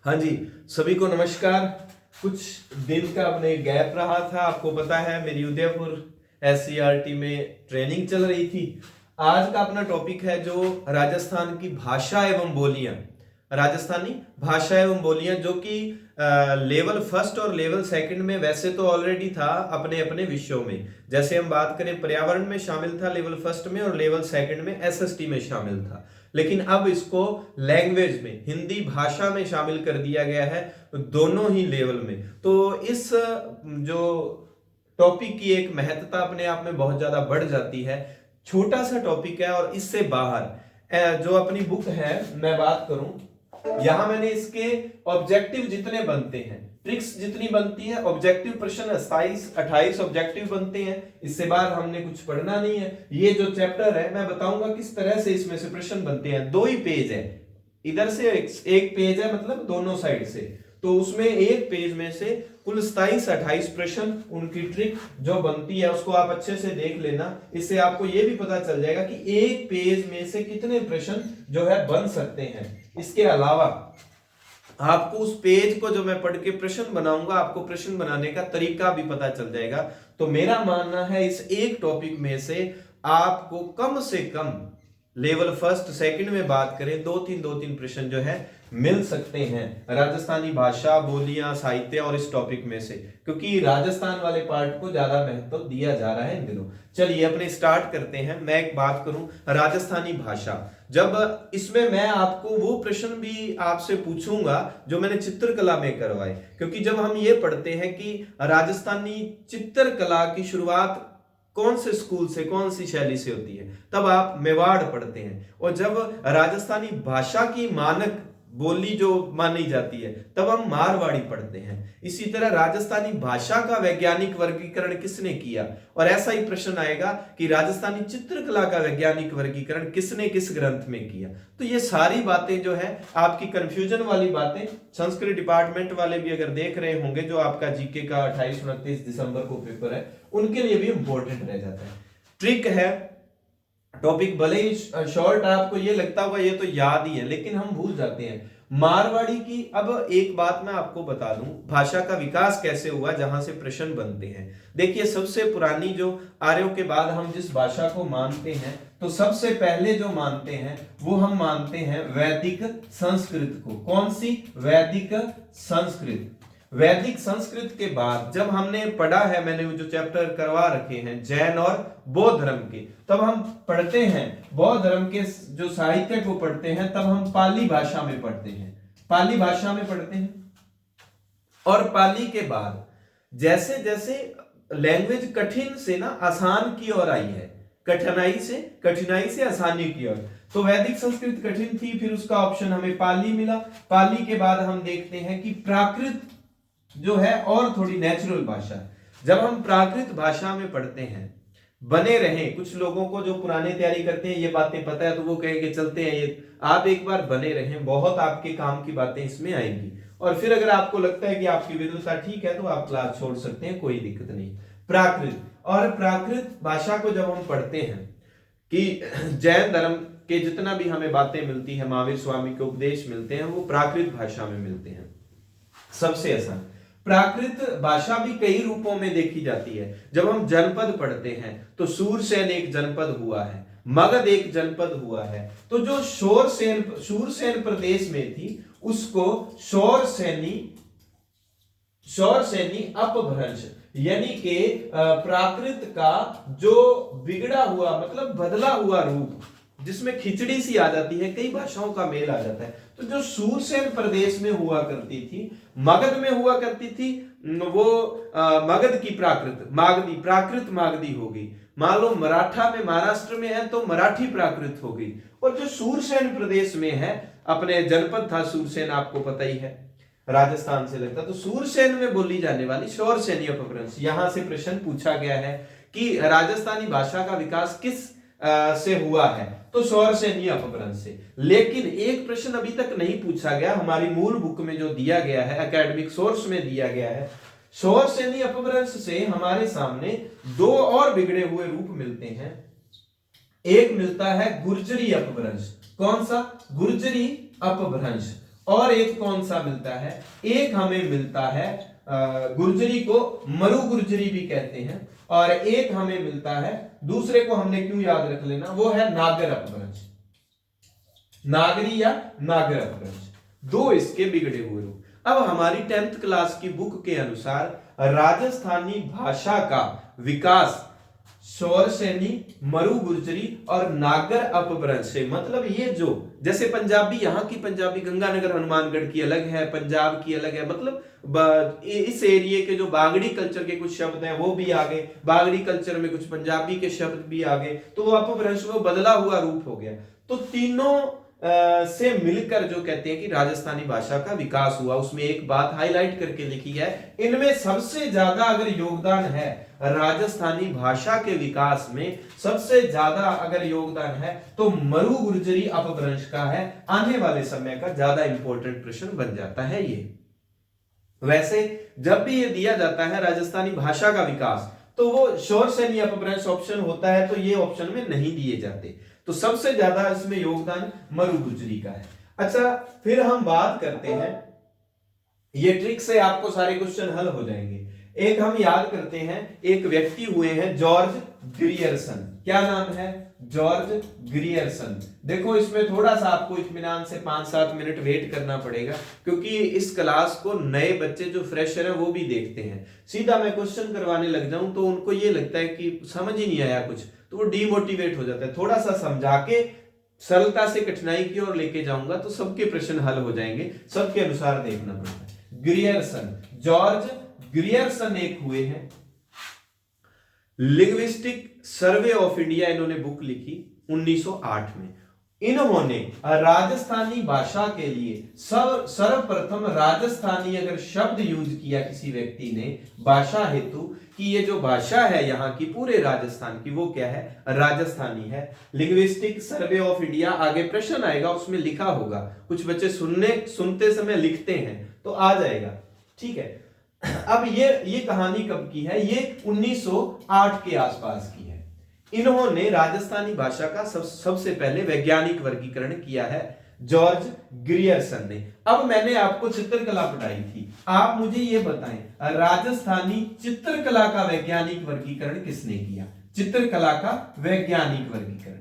हाँ जी, सभी को नमस्कार। कुछ दिन का अपने गैप रहा था, आपको पता है मेरी उदयपुर SCRT में ट्रेनिंग चल रही थी। आज का अपना टॉपिक है जो राजस्थान की भाषा एवं बोलियां, राजस्थानी भाषा एवं बोलियां, जो कि लेवल फर्स्ट और लेवल सेकंड में वैसे तो ऑलरेडी था अपने अपने विषयों में। जैसे हम बात करें पर्यावरण में शामिल था लेवल फर्स्ट में, और लेवल सेकंड में SST में शामिल था। लेकिन अब इसको लैंग्वेज में, हिंदी भाषा में शामिल कर दिया गया है, दोनों ही लेवल में। तो इस जो टॉपिक की एक महत्ता अपने आप में बहुत ज्यादा बढ़ जाती है। छोटा सा टॉपिक है और इससे बाहर जो अपनी बुक है मैं बात करूं, यहां मैंने इसके ऑब्जेक्टिव जितने बनते हैं, ट्रिक्स जितनी बनती है, ऑब्जेक्टिव प्रश्न 27-28 ऑब्जेक्टिव बनते हैं। इससे बाहर हमने कुछ पढ़ना नहीं है। ये जो चैप्टर है मैं बताऊंगा किस तरह से इसमें से प्रश्न बनते हैं। 2 ही पेज है, इधर से एक पेज है, मतलब दोनों साइड से। तो उसमें एक पेज में से कुल 27-28 प्रश्न, उनकी ट्रिक जो बनती है उसको आप अच्छे से देख लेना। इससे आपको यह भी पता चल जाएगा कि एक पेज में से कितने प्रश्न जो है बन सकते हैं। इसके अलावा आपको उस पेज को जो मैं पढ़ के प्रश्न बनाऊंगा, आपको प्रश्न बनाने का तरीका भी पता चल जाएगा। तो मेरा मानना है इस एक टॉपिक में से आपको कम से कम लेवल फर्स्ट सेकंड में बात करें दो तीन प्रश्न जो है मिल सकते हैं राजस्थानी भाषा, बोलियां, साहित्य और इस टॉपिक में से, क्योंकि राजस्थान वाले पार्ट को ज्यादा महत्व दिया जा रहा है इन दिनों। चलिए अपने स्टार्ट करते हैं। मैं एक बात करूं, राजस्थानी भाषा, जब इसमें मैं आपको वो प्रश्न भी आपसे पूछूंगा जो मैंने चित्रकला में करवाए, क्योंकि जब हम ये पढ़ते हैं कि राजस्थानी चित्रकला की शुरुआत कौन से स्कूल से, कौन सी शैली से होती है, तब आप मेवाड़ पढ़ते हैं। और जब राजस्थानी भाषा की मानक बोली जो मानी जाती है तब हम मारवाड़ी पढ़ते हैं। इसी तरह राजस्थानी भाषा का वैज्ञानिक वर्गीकरण किसने किया, और ऐसा ही प्रश्न आएगा कि राजस्थानी चित्रकला का वैज्ञानिक वर्गीकरण किसने किस ग्रंथ में किया। तो ये सारी बातें जो है आपकी कंफ्यूजन वाली बातें, संस्कृत डिपार्टमेंट वाले भी अगर देख रहे होंगे, जो आपका जीके का 28-29 दिसंबर को पेपर है, उनके लिए भी इंपॉर्टेंट रह जाता है। ट्रिक है, टॉपिक भले ही शॉर्ट आपको ये लगता होगा ये तो याद ही है, लेकिन हम भूल जाते हैं मारवाड़ी की। अब एक बात मैं आपको बता दूं, भाषा का विकास कैसे हुआ, जहां से प्रश्न बनते हैं। देखिए, सबसे पुरानी जो आर्यों के बाद हम जिस भाषा को मानते हैं, तो सबसे पहले जो मानते हैं वो हम मानते हैं वैदिक संस्कृत को। कौन सी? वैदिक संस्कृत। वैदिक संस्कृत के बाद जब हमने पढ़ा है, मैंने जो चैप्टर करवा रखे हैं जैन और बौद्ध धर्म के, तब हम पढ़ते हैं बौद्ध धर्म के जो साहित्य को पढ़ते हैं, तब हम पाली भाषा में पढ़ते हैं, पाली भाषा में पढ़ते हैं। और पाली के बाद जैसे जैसे लैंग्वेज कठिन से ना आसान की ओर आई है, कठिनाई से आसानी की ओर। तो वैदिक संस्कृत कठिन थी, फिर उसका ऑप्शन हमें पाली मिला। पाली के बाद हम देखते हैं कि प्राकृत जो है और थोड़ी नेचुरल भाषा। जब हम प्राकृत भाषा में पढ़ते हैं, बने रहें, कुछ लोगों को जो पुराने तैयारी करते हैं ये बातें पता है तो वो कहेंगे चलते हैं, ये आप एक बार बने रहें, बहुत आपके काम की बातें इसमें आएंगी। और फिर अगर आपको लगता है कि आपकी विद्वता ठीक है तो आप क्लास छोड़ सकते हैं, कोई दिक्कत नहीं। प्राकृत, और प्राकृत भाषा को जब हम पढ़ते हैं कि जैन धर्म के जितना भी हमें बातें मिलती है, महावीर स्वामी के उपदेश मिलते हैं, वो प्राकृत भाषा में मिलते हैं। सबसे आसान प्राकृत भाषा भी कई रूपों में देखी जाती है। जब हम जनपद पढ़ते हैं तो सूरसेन एक जनपद हुआ है, मगध एक जनपद हुआ है। तो जो शूरसेन प्रदेश में थी उसको शौरसेनी अपभ्रंश, यानी कि प्राकृत का जो बिगड़ा हुआ, मतलब बदला हुआ रूप, जिसमें खिचड़ी सी आ जाती है, कई भाषाओं का मेल आ जाता है। तो जो शूरसेन प्रदेश में हुआ करती थी, मगध में हुआ करती थी, वो मगध की प्राकृत मागधी होगी। मान लो मराठा में, महाराष्ट्र में है तो मराठी प्राकृत होगी। और जो शूरसेन प्रदेश में है, अपने जनपद था सूरसेन, आपको पता ही है, राजस्थान से लगता, तो सूरसेन में बोली जाने वाली शौरसेनी अपभ्रंश। यहां से प्रश्न पूछा गया है कि राजस्थानी भाषा का विकास किस से हुआ है, तो शौरसेनी अपभ्रंश से। लेकिन एक प्रश्न अभी तक नहीं पूछा गया, हमारी मूल बुक में जो दिया गया है, एकेडमिक सोर्स में दिया गया है, शौरसेनी अपभ्रंश से हमारे सामने 2 और बिगड़े हुए रूप मिलते हैं। एक मिलता है गुर्जरी अपभ्रंश। कौन सा? गुर्जरी अपभ्रंश। और एक कौन सा मिलता है, एक हमें मिलता है गुर्जरी को मरु गुर्जरी भी कहते हैं, और एक हमें मिलता है, दूसरे को हमने क्यों याद रख लेना, वो है नागर अपभ्रंश, नागरी या नागर अपभ्रंश, दो इसके बिगड़े हुए रूप। अब हमारी 10th क्लास की बुक के अनुसार राजस्थानी भाषा का विकास शौरसेनी, मरु गुर्जरी और नागर अपभ्रंश से, मतलब ये जो जैसे पंजाबी, यहाँ की पंजाबी गंगानगर हनुमानगढ़ की अलग है, पंजाब की अलग है, मतलब इस एरिया के जो बागड़ी कल्चर के कुछ शब्द हैं वो भी आ गए, बागड़ी कल्चर में कुछ पंजाबी के शब्द भी आ गए, तो वो अपभ्रंश वो बदला हुआ रूप हो गया। तो तीनों से मिलकर जो कहते हैं कि राजस्थानी भाषा का विकास हुआ, उसमें एक बात हाईलाइट करके लिखी है, इनमें सबसे ज्यादा अगर योगदान है राजस्थानी भाषा के विकास में, सबसे ज्यादा अगर योगदान है तो मरु गुर्जरी अपभ्रंश का है। आने वाले समय का ज्यादा इंपॉर्टेंट प्रश्न बन जाता है ये। वैसे जब भी ये दिया जाता है राजस्थानी भाषा का विकास, तो वो शौरसेनी अपभ्रंश ऑप्शन होता है, तो ये ऑप्शन में नहीं दिए जाते। तो सबसे ज्यादा इसमें योगदान मरु गुर्जरी का है। अच्छा, फिर हम बात करते हैं, ये ट्रिक से आपको सारे क्वेश्चन हल हो जाएंगे। एक हम याद करते हैं, एक व्यक्ति हुए हैं जॉर्ज ग्रियर्सन, क्या नाम है, जॉर्ज ग्रियर्सन। देखो इसमें थोड़ा सा आपको इत्मीनान से 5-7 मिनट वेट करना पड़ेगा, क्योंकि इस क्लास को नए बच्चे जो फ्रेशर है वो भी देखते हैं। सीधा मैं क्वेश्चन करवाने लग जाऊं तो उनको ये लगता है कि समझ ही नहीं आया कुछ, तो वो डीमोटिवेट हो जाता है। थोड़ा सा समझा के सरलता से कठिनाई की ओर लेके जाऊंगा तो सबके प्रश्न हल हो जाएंगे, सबके अनुसार देखना पड़ता है। ग्रियर्सन, जॉर्ज ग्रियर्सन एक हुए हैं, लिंग्विस्टिक सर्वे ऑफ इंडिया इन्होंने बुक लिखी 1908 में। इन्होंने राजस्थानी भाषा के लिए सर्वप्रथम राजस्थानी अगर शब्द यूज किया किसी व्यक्ति ने भाषा हेतु, कि ये जो भाषा है यहाँ की पूरे राजस्थान की वो क्या है, राजस्थानी है। लिंग्विस्टिक सर्वे ऑफ इंडिया, आगे प्रश्न आएगा उसमें लिखा होगा, कुछ बच्चे सुनते समय लिखते हैं तो आ जाएगा, ठीक है। अब ये कहानी कब की है, ये 1908 के आसपास की है। इन्होंने राजस्थानी भाषा का सबसे पहले वैज्ञानिक वर्गीकरण किया है जॉर्ज ग्रियर्सन ने। अब मैंने आपको चित्रकला पढ़ाई थी, आप मुझे ये बताएं राजस्थानी चित्रकला का वैज्ञानिक वर्गीकरण किसने किया, चित्रकला का वैज्ञानिक वर्गीकरण।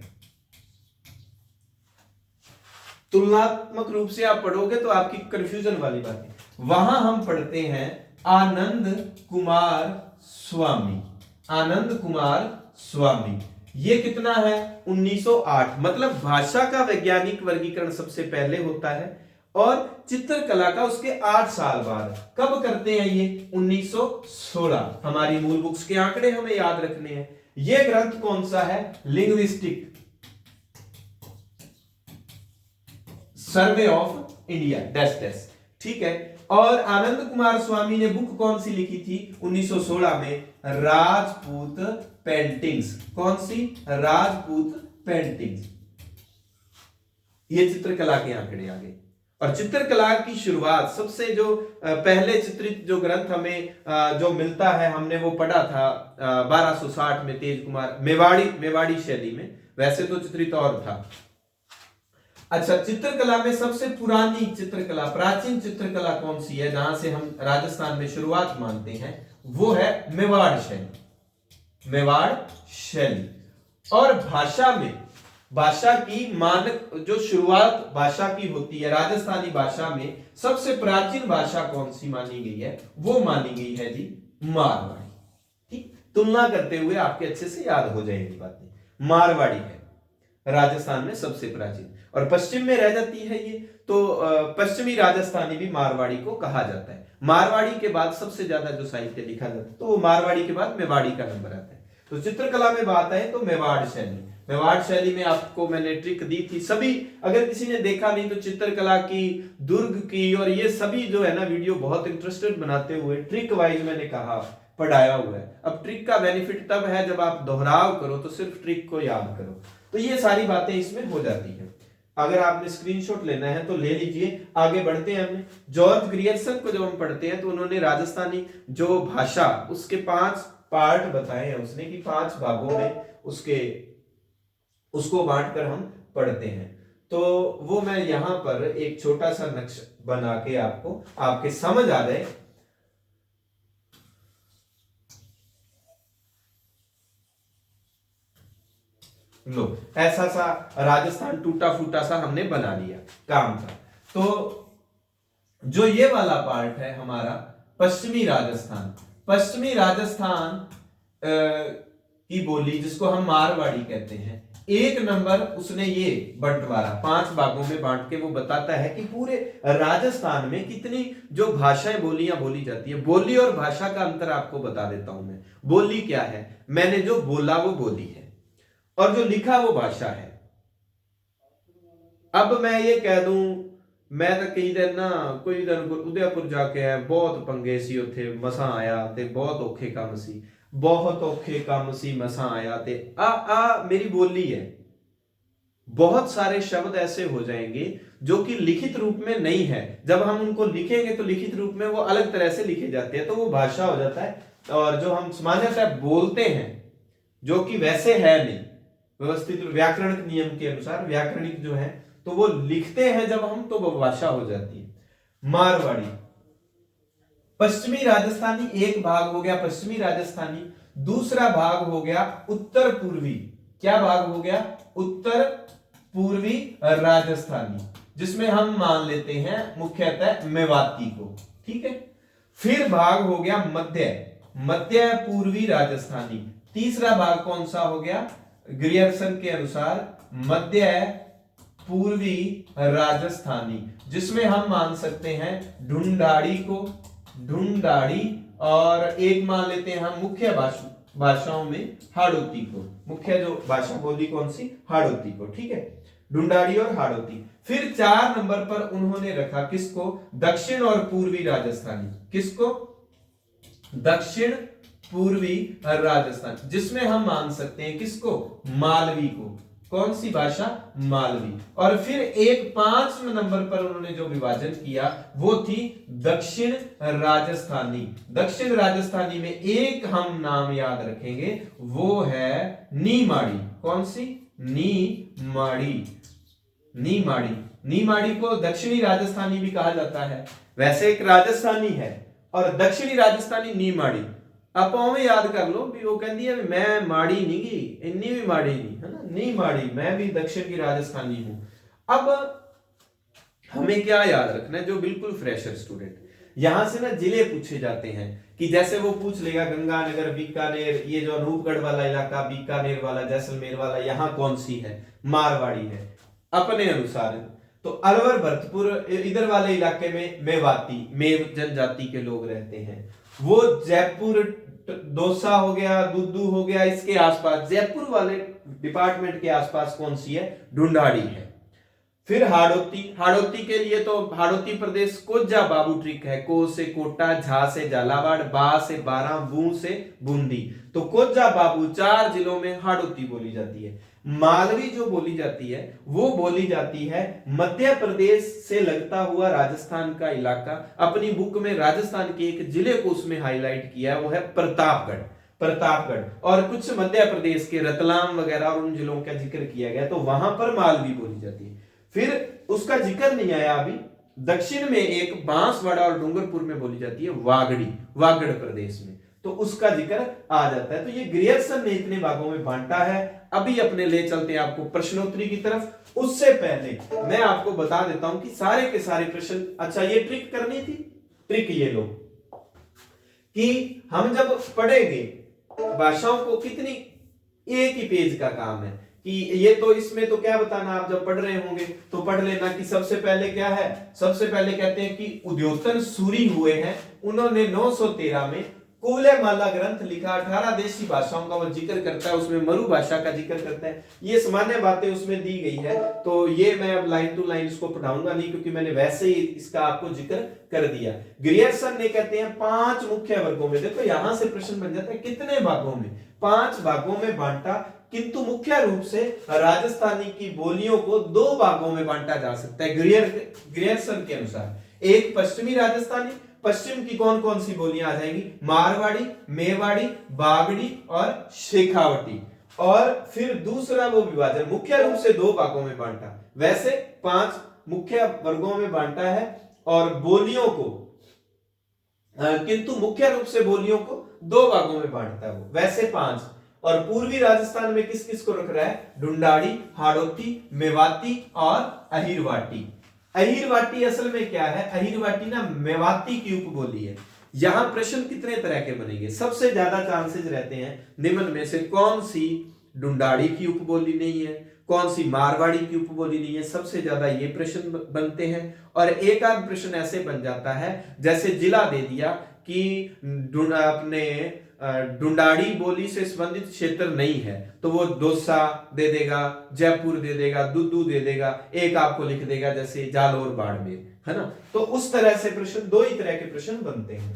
तुलनात्मक रूप से आप पढ़ोगे तो आपकी कंफ्यूजन वाली बात है। वहां हम पढ़ते हैं आनंद कुमार स्वामी, आनंद कुमार स्वामी, ये कितना है 1908, मतलब भाषा का वैज्ञानिक वर्गीकरण सबसे पहले होता है और चित्रकला का उसके 8 साल बाद। कब करते हैं ये, 1916। हमारी मूल बुक्स के आंकड़े हमें याद रखने हैं। ये ग्रंथ कौन सा है, linguistic survey of India dash dash, ठीक है। और आनंद कुमार स्वामी ने बुक कौन सी लिखी थी 1916 में, राजपूत पेंटिंग्स। कौन सी, राजपूत पेंटिंग्स। ये चित्रकला के आंकड़े आ गए। और चित्रकला की शुरुआत सबसे जो पहले चित्रित जो ग्रंथ हमें जो मिलता है, हमने वो पढ़ा था 1260 में तेज कुमार, मेवाड़ी शैली में, वैसे तो चित्रित और था। अच्छा, चित्रकला में सबसे पुरानी चित्रकला, प्राचीन चित्रकला कौन सी है, जहां से हम राजस्थान में शुरुआत मानते हैं, वो है मेवाड़ शैली, मेवाड़ शैली। और भाषा में, भाषा की मानक जो शुरुआत भाषा की होती है राजस्थानी भाषा में, सबसे प्राचीन भाषा कौन सी मानी गई है, वो मानी गई है जी मारवाड़ी। ठीक, तुलना करते हुए आपके अच्छे से याद हो जाएगी बातें। मारवाड़ी है राजस्थान में सबसे प्राचीन, और पश्चिम में रह जाती है ये, तो पश्चिमी राजस्थानी भी मारवाड़ी को कहा जाता है। मारवाड़ी के बाद सबसे ज्यादा जो साहित्य लिखा जाता है, तो मारवाड़ी के बाद मेवाड़ी का नंबर आता है। तो चित्रकला में बात है तो मेवाड़ शैली, मेवाड़ शैली में आपको मैंने ट्रिक दी थी सभी, अगर किसी ने देखा नहीं तो चित्रकला की, दुर्ग की, और ये सभी जो है ना वीडियो बहुत इंटरेस्टेड बनाते हुए ट्रिक वाइज मैंने कहा पढ़ाया हुआ है। अब ट्रिक का बेनिफिट तब है जब आप दोहराव करो, तो सिर्फ ट्रिक को याद करो, तो ये सारी बातें इसमें हो जाती हैं। अगर आपने स्क्रीनशॉट लेना है तो ले लीजिए। आगे बढ़ते हैं। हमने जॉर्ज ग्रियर्सन को जब हम पढ़ते हैं तो उन्होंने राजस्थानी जो भाषा, उसके 5 पार्ट बताए हैं उसने, कि 5 भागों में उसको बांट कर हम पढ़ते हैं। तो वो मैं यहां पर एक छोटा सा नक्शा बना के आपको आपके समझ आ जाए। लो, ऐसा सा राजस्थान टूटा फूटा सा हमने बना लिया काम का। तो जो ये वाला पार्ट है हमारा पश्चिमी राजस्थान, पश्चिमी राजस्थान की बोली जिसको हम मारवाड़ी कहते हैं, 1 नंबर उसने ये बंटवारा 5 भागों में बांट के वो बताता है कि पूरे राजस्थान में कितनी जो भाषाएं बोलियां बोली जाती है। बोली और भाषा का अंतर आपको बता देता हूं मैं। बोली क्या है, मैंने जो बोला वो बोली है, और जो लिखा वो भाषा है। अब मैं ये कह दूं, मैं तो कई दिन ना कोई दिन उदयपुर जाके आया, बहुत पंगे सी उथे मसा आया ते बहुत औखे काम सी, बहुत औखे काम सी मसा आया ते आ मेरी बोली है। बहुत सारे शब्द ऐसे हो जाएंगे जो कि लिखित रूप में नहीं है, जब हम उनको लिखेंगे तो लिखित रूप में वो अलग तरह से लिखे जाते हैं, तो वो भाषा हो जाता है। और जो हम सामान्यतः बोलते हैं जो कि वैसे है नहीं, व्यवस्थित व्याकरणिक नियम के अनुसार व्याकरणिक जो है तो वो लिखते हैं जब हम, तो वो भाषा हो जाती है। मारवाड़ी, पश्चिमी राजस्थानी एक भाग हो गया पश्चिमी राजस्थानी, दूसरा भाग हो गया उत्तर पूर्वी। क्या भाग हो गया? उत्तर पूर्वी राजस्थानी, जिसमें हम मान लेते हैं मुख्यतः मेवाती को। ठीक है। फिर भाग हो गया मध्य पूर्वी राजस्थानी। तीसरा भाग कौन सा हो गया? ग्रियर्सन के अनुसार मध्य पूर्वी राजस्थानी, जिसमें हम मान सकते हैं ढूंढाड़ी को, ढूंढाड़ी, और एक मान लेते हैं हम मुख्य भाषाओं में हाड़ौती को। मुख्य जो भाषा बोली कौन सी? हाड़ौती को। ठीक है, ढूंढाड़ी और हाड़ौती। फिर 4 नंबर पर उन्होंने रखा किसको? दक्षिण और पूर्वी राजस्थानी। किसको? दक्षिण पूर्वी राजस्थान, जिसमें हम मान सकते हैं किसको? मालवी को। कौन सी भाषा? मालवी। और फिर एक 5 नंबर पर उन्होंने जो विभाजन किया वो थी दक्षिण राजस्थानी। दक्षिण राजस्थानी में एक हम नाम याद रखेंगे, वो है नीमाड़ी। कौन सी? नीमाड़ी। नीमाड़ी, नीमाड़ी को दक्षिणी राजस्थानी भी कहा जाता है। वैसे एक राजस्थानी है और दक्षिणी राजस्थानी नीमाड़ी। आप में याद कर लो भी, वो कहती है मैं माड़ी नहीं की, इन्नी भी माड़ी नहीं है ना, नहीं माड़ी, मैं भी दक्षिण की राजस्थानी हूं। अब हमें क्या याद रखना है, जो बिल्कुल फ्रेशर स्टूडेंट, यहां से ना जिले पूछे जाते हैं कि जैसे वो पूछ लेगा गंगानगर, बीकानेर, ये जो अनूपगढ़ वाला इलाका, बीकानेर वाला, जैसलमेर वाला, यहां कौन सी है? मारवाड़ी है अपने अनुसार। तो अलवर, भरतपुर, इधर वाले इलाके में मेवाती, मेव जनजाति के लोग रहते हैं। वो जयपुर, दौसा हो गया, दुद्दू हो गया, इसके आसपास जयपुर वाले डिपार्टमेंट के आसपास कौन सी है? ढूंढाड़ी है। फिर हाड़ौती, हाड़ौती के लिए तो हाड़ौती प्रदेश कोज्जा बाबू ट्रिक है। को से कोटा, झा से झालावाड़, बा से बारां, बू से बूंदी। तो कोज्जा बाबू 4 जिलों में हाड़ौती बोली जाती है। मालवी जो बोली जाती है वो बोली जाती है मध्य प्रदेश से लगता हुआ राजस्थान का इलाका। अपनी बुक में राजस्थान के एक जिले को उसमें हाईलाइट किया, वो है प्रतापगढ़। प्रतापगढ़ और कुछ मध्य प्रदेश के रतलाम वगैरह और उन जिलों का जिक्र किया गया, तो वहां पर मालवी बोली जाती है। फिर उसका जिक्र नहीं आया अभी, दक्षिण में एक बांसवाड़ा और डूंगरपुर में बोली जाती है वागड़ी, वागड़ प्रदेश में, तो उसका जिक्र आ जाता है। तो ये ग्रियर्सन ने इतने भागों में बांटा है। अभी अपने ले चलते हैं आपको प्रश्नोत्तरी की तरफ। उससे पहले मैं आपको बता देता हूं कि सारे के सारे प्रश्न, अच्छा ये ट्रिक करनी थी, ट्रिक ये लो कि हम जब पढ़ेंगे भाषाओं को, कितनी एक ही पेज का काम है कि ये तो इसमें तो क्या बताना, आप जब पढ़ रहे होंगे तो पढ़ लेना कि सबसे पहले क्या है। सबसे पहले कहते हैं कि उद्योतन सूरी हुए हैं, उन्होंने 913 में कुवलयमाला ग्रंथ लिखा। 18 देशी भाषाओं का वो जिक्र करता है, उसमें मरु भाषा का जिक्र करता है। ये सामान्य बातें उसमें दी गई है, तो ये मैं अब लाइन टू लाइन इसको पढ़ाऊंगा नहीं, क्योंकि मैंने वैसे ही इसका आपको जिक्र कर दिया। ग्रियर्सन ने कहते हैं 5 मुख्य वर्गों में, देखो यहां से प्रश्न बन जाता है कितने भागों में? 5 भागों में बांटा, किंतु मुख्य रूप से राजस्थानी की बोलियों को 2 भागों में बांटा जा सकता है ग्रियर्सन के अनुसार। एक पश्चिमी राजस्थानी, पश्चिम की कौन कौन सी बोलियां आ जाएंगी? मारवाड़ी, मेवाड़ी, बागड़ी और शेखावटी। और फिर दूसरा वो विभाजन मुख्य रूप से 2 भागों में बांटा, वैसे 5 मुख्य वर्गों में बांटा है और बोलियों को किंतु मुख्य रूप से बोलियों को 2 भागों में बांटता है वो, वैसे 5। और पूर्वी राजस्थान में किस किस को रख रहा है? ढूंढाड़ी, हाड़ौती, मेवाती और अहिरवाटी। अहिरवाटी असल में क्या है? अहिरवाटी ना मेवाती की उपबोली है। यहां प्रश्न कितने तरह के बनेंगे? सबसे ज्यादा चांसेस रहते हैं निम्न में से कौन सी ढूंढाड़ी की उपबोली नहीं है, कौन सी मारवाड़ी की उपबोली नहीं है, सबसे ज्यादा ये प्रश्न बनते हैं। और एक आध प्रश्न ऐसे बन जाता है जैसे जिला दे दिया कि अपने ढूंढाड़ी बोली से संबंधित क्षेत्र नहीं है, तो वो दौसा दे देगा, जयपुर दे देगा, दुदू दे देगा, एक आपको लिख देगा जैसे जालोर बाड़मेर, है ना। तो उस तरह से प्रश्न, 2 ही तरह के प्रश्न बनते हैं।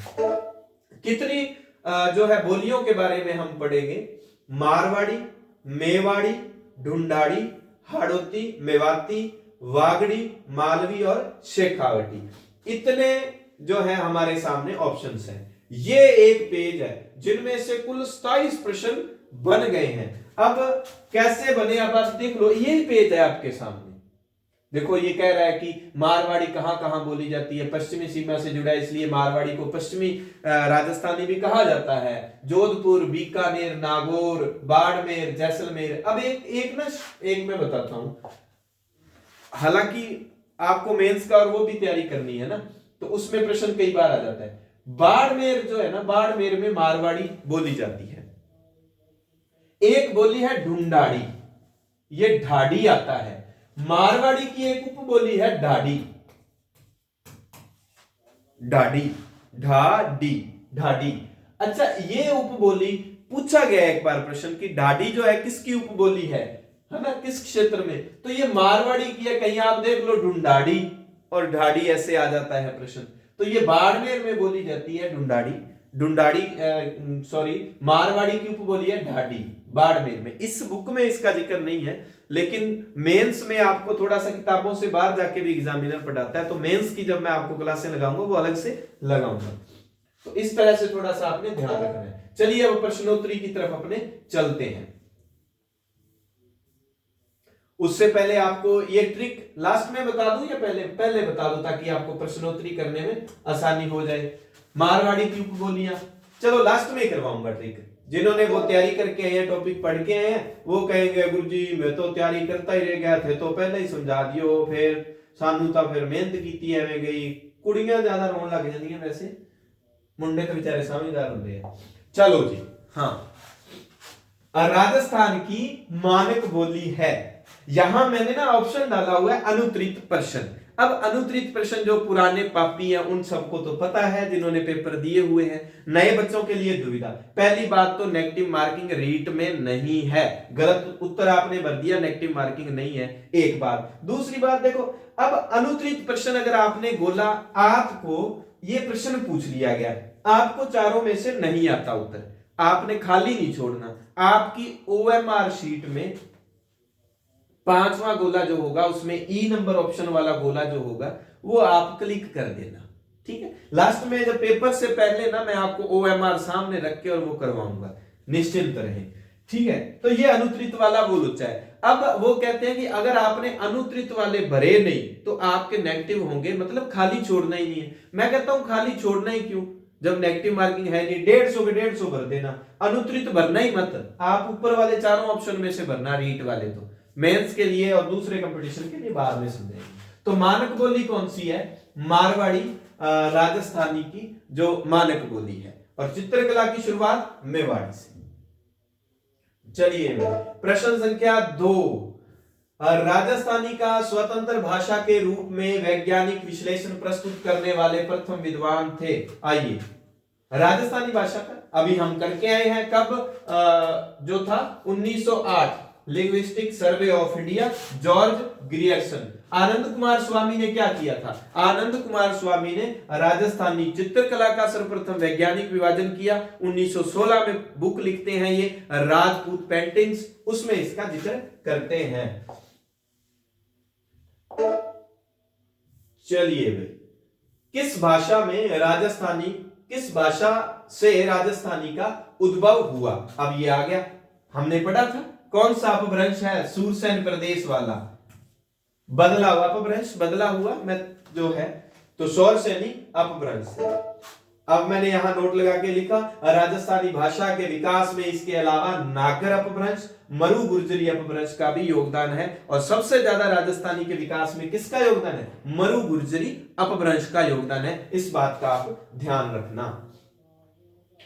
कितनी जो है बोलियों के बारे में हम पढ़ेंगे? मारवाड़ी, मेवाड़ी, ढूंढाड़ी, हाड़ौती, मेवाती, वागड़ी, मालवी और शेखावटी। इतने जो है हमारे सामने ऑप्शंस हैं। ये एक पेज है जिनमें से कुल 27 प्रश्न बन गए हैं। अब कैसे बने अब आप देख लो, यही पेज है आपके सामने। देखो ये कह रहा है कि मारवाड़ी कहां कहां बोली जाती है, पश्चिमी सीमा से जुड़ा है इसलिए मारवाड़ी को पश्चिमी राजस्थानी भी कहा जाता है। जोधपुर, बीकानेर, नागौर, बाड़मेर, जैसलमेर। अब एक मैं बताता हूं, हालांकि आपको मेंस का और वो भी तैयारी करनी है ना, तो उसमें प्रश्न कई बार आ जाता है। बाड़मेर जो है ना, बाड़मेर में मारवाड़ी बोली जाती है। एक बोली है ढूंढाड़ी, ये ढाडी आता है। मारवाड़ी की एक उपबोली है ढाडी, ढाडी, ढाडी, ढाडी। अच्छा, ये उपबोली पूछा गया एक बार प्रश्न की ढाडी जो है किसकी उपबोली है ना, किस क्षेत्र में? तो ये मारवाड़ी की है। कहीं आप देख लो ढूंढाड़ी और ढाडी ऐसे आ जाता है प्रश्न। तो ये बाड़मेर में बोली जाती है मारवाड़ी की उपबोली है ढाडी, बाड़मेर में। इस बुक में इसका जिक्र नहीं है, लेकिन मेंस में आपको थोड़ा सा किताबों से बाहर जाके भी एग्जामिनर पढ़ाता है, तो मेंस की जब मैं आपको क्लासें लगाऊंगा वो अलग से लगाऊंगा। तो इस तरह से थोड़ा सा आपने ध्यान रखना है। चलिए अब प्रश्नोत्तरी की तरफ अपने चलते हैं। उससे पहले आपको ये ट्रिक लास्ट में बता दूं या पहले बता दूं, ताकि आपको प्रश्नोत्तरी करने में आसानी हो जाए। मारवाड़ी की उपबोलियां चलो लास्ट में करवाऊंगा ट्रिक। जिन्होंने वो तैयारी करके आए हैं, टॉपिक पढ़ के आए हैं, वो कहेंगे गुरुजी मैं तो तैयारी करता ही रह गया थे, तो पहले ही समझा दियो, फिर सानू तो फिर मेहनत की है गई। कुड़ियां ज्यादा रोन लग जाती वैसे, मुंडे तो बेचारे समझदार होते हैं। चलो जी, हाँ, राजस्थान की मानक बोली है। यहां मैंने ना ऑप्शन डाला हुआ है अनुत्तरित प्रश्न। अब अनुत्तरित प्रश्न जो पुराने पापी हैं उन सबको तो पता है, जिन्होंने पेपर दिए हुए हैं। नए बच्चों के लिए दुविधा। पहली बात तो नेगेटिव मार्किंग रीट में नहीं है, गलत उत्तर आपने भर दिया, नेगेटिव मार्किंग नहीं है, एक बात। दूसरी बात देखो, अब अनुत्तरित प्रश्न अगर आपने बोला, आपको ये प्रश्न पूछ लिया गया, आपको चारों में से नहीं आता उत्तर, आपने खाली नहीं छोड़ना। आपकी OMR शीट में 5वां गोला जो होगा उसमें E नंबर ऑप्शन वाला गोला जो होगा वो आप क्लिक कर देना, ठीक है। लास्ट में जब पेपर से पहले ना मैं आपको OMR सामने रख के और वो करवाऊंगा, निश्चिंत रहें, ठीक है। तो ये अनुत्तरित वाला वो लुच्चा है। अब वो कहते हैं कि अगर आपने अनुत्तरित वाले भरे नहीं तो आपके नेगेटिव होंगे, मतलब खाली छोड़ना ही नहीं है। मैं कहता हूं खाली छोड़ना ही क्यों, जब नेगेटिव मार्किंग है नहीं, 150 के 150 भर देना, अनुत्तरित भरना ही मत। आप ऊपर वाले चारों ऑप्शन में से भरना, रीट वाले तो मेंस के लिए और दूसरे कंपटीशन के लिए बाद में समझेंगे। तो मानक बोली कौन सी है? मारवाड़ी राजस्थानी की जो मानक बोली है। और चित्रकला की शुरुआत मेवाड़ी से। चलिए प्रश्न संख्या 2, राजस्थानी का स्वतंत्र भाषा के रूप में वैज्ञानिक विश्लेषण प्रस्तुत करने वाले प्रथम विद्वान थे। आइए, राजस्थानी भाषा का अभी हम करके आए हैं, कब जो था 1908 linguistic survey of India, George Grierson. Anand Kumar Swami ने क्या किया था? आनंद कुमार स्वामी ने राजस्थानी चित्रकला का सर्वप्रथम वैज्ञानिक विभाजन किया। 1916 में बुक लिखते हैं ये राजपूत पेंटिंग्स, उसमें इसका जिक्र करते हैं। चलिए भाई, किस भाषा से राजस्थानी का उद्भव हुआ? अब ये आ गया, हमने पढ़ा था कौन सा अपभ्रंश है, सूरसेन प्रदेश वाला। बदला हुआ, अपभ्रंश बदला हुआ मैं जो है, तो सोर्स यानी अपभ्रंश। अब मैंने यहां नोट लगा के लिखा, राजस्थानी भाषा के विकास में इसके अलावा नागर अपभ्रंश, मरु गुर्जरी अपभ्रंश का भी योगदान है। और सबसे ज्यादा राजस्थानी के विकास में किसका योगदान है? मरु गुर्जरी अपभ्रंश का योगदान है। इस बात का आप ध्यान रखना।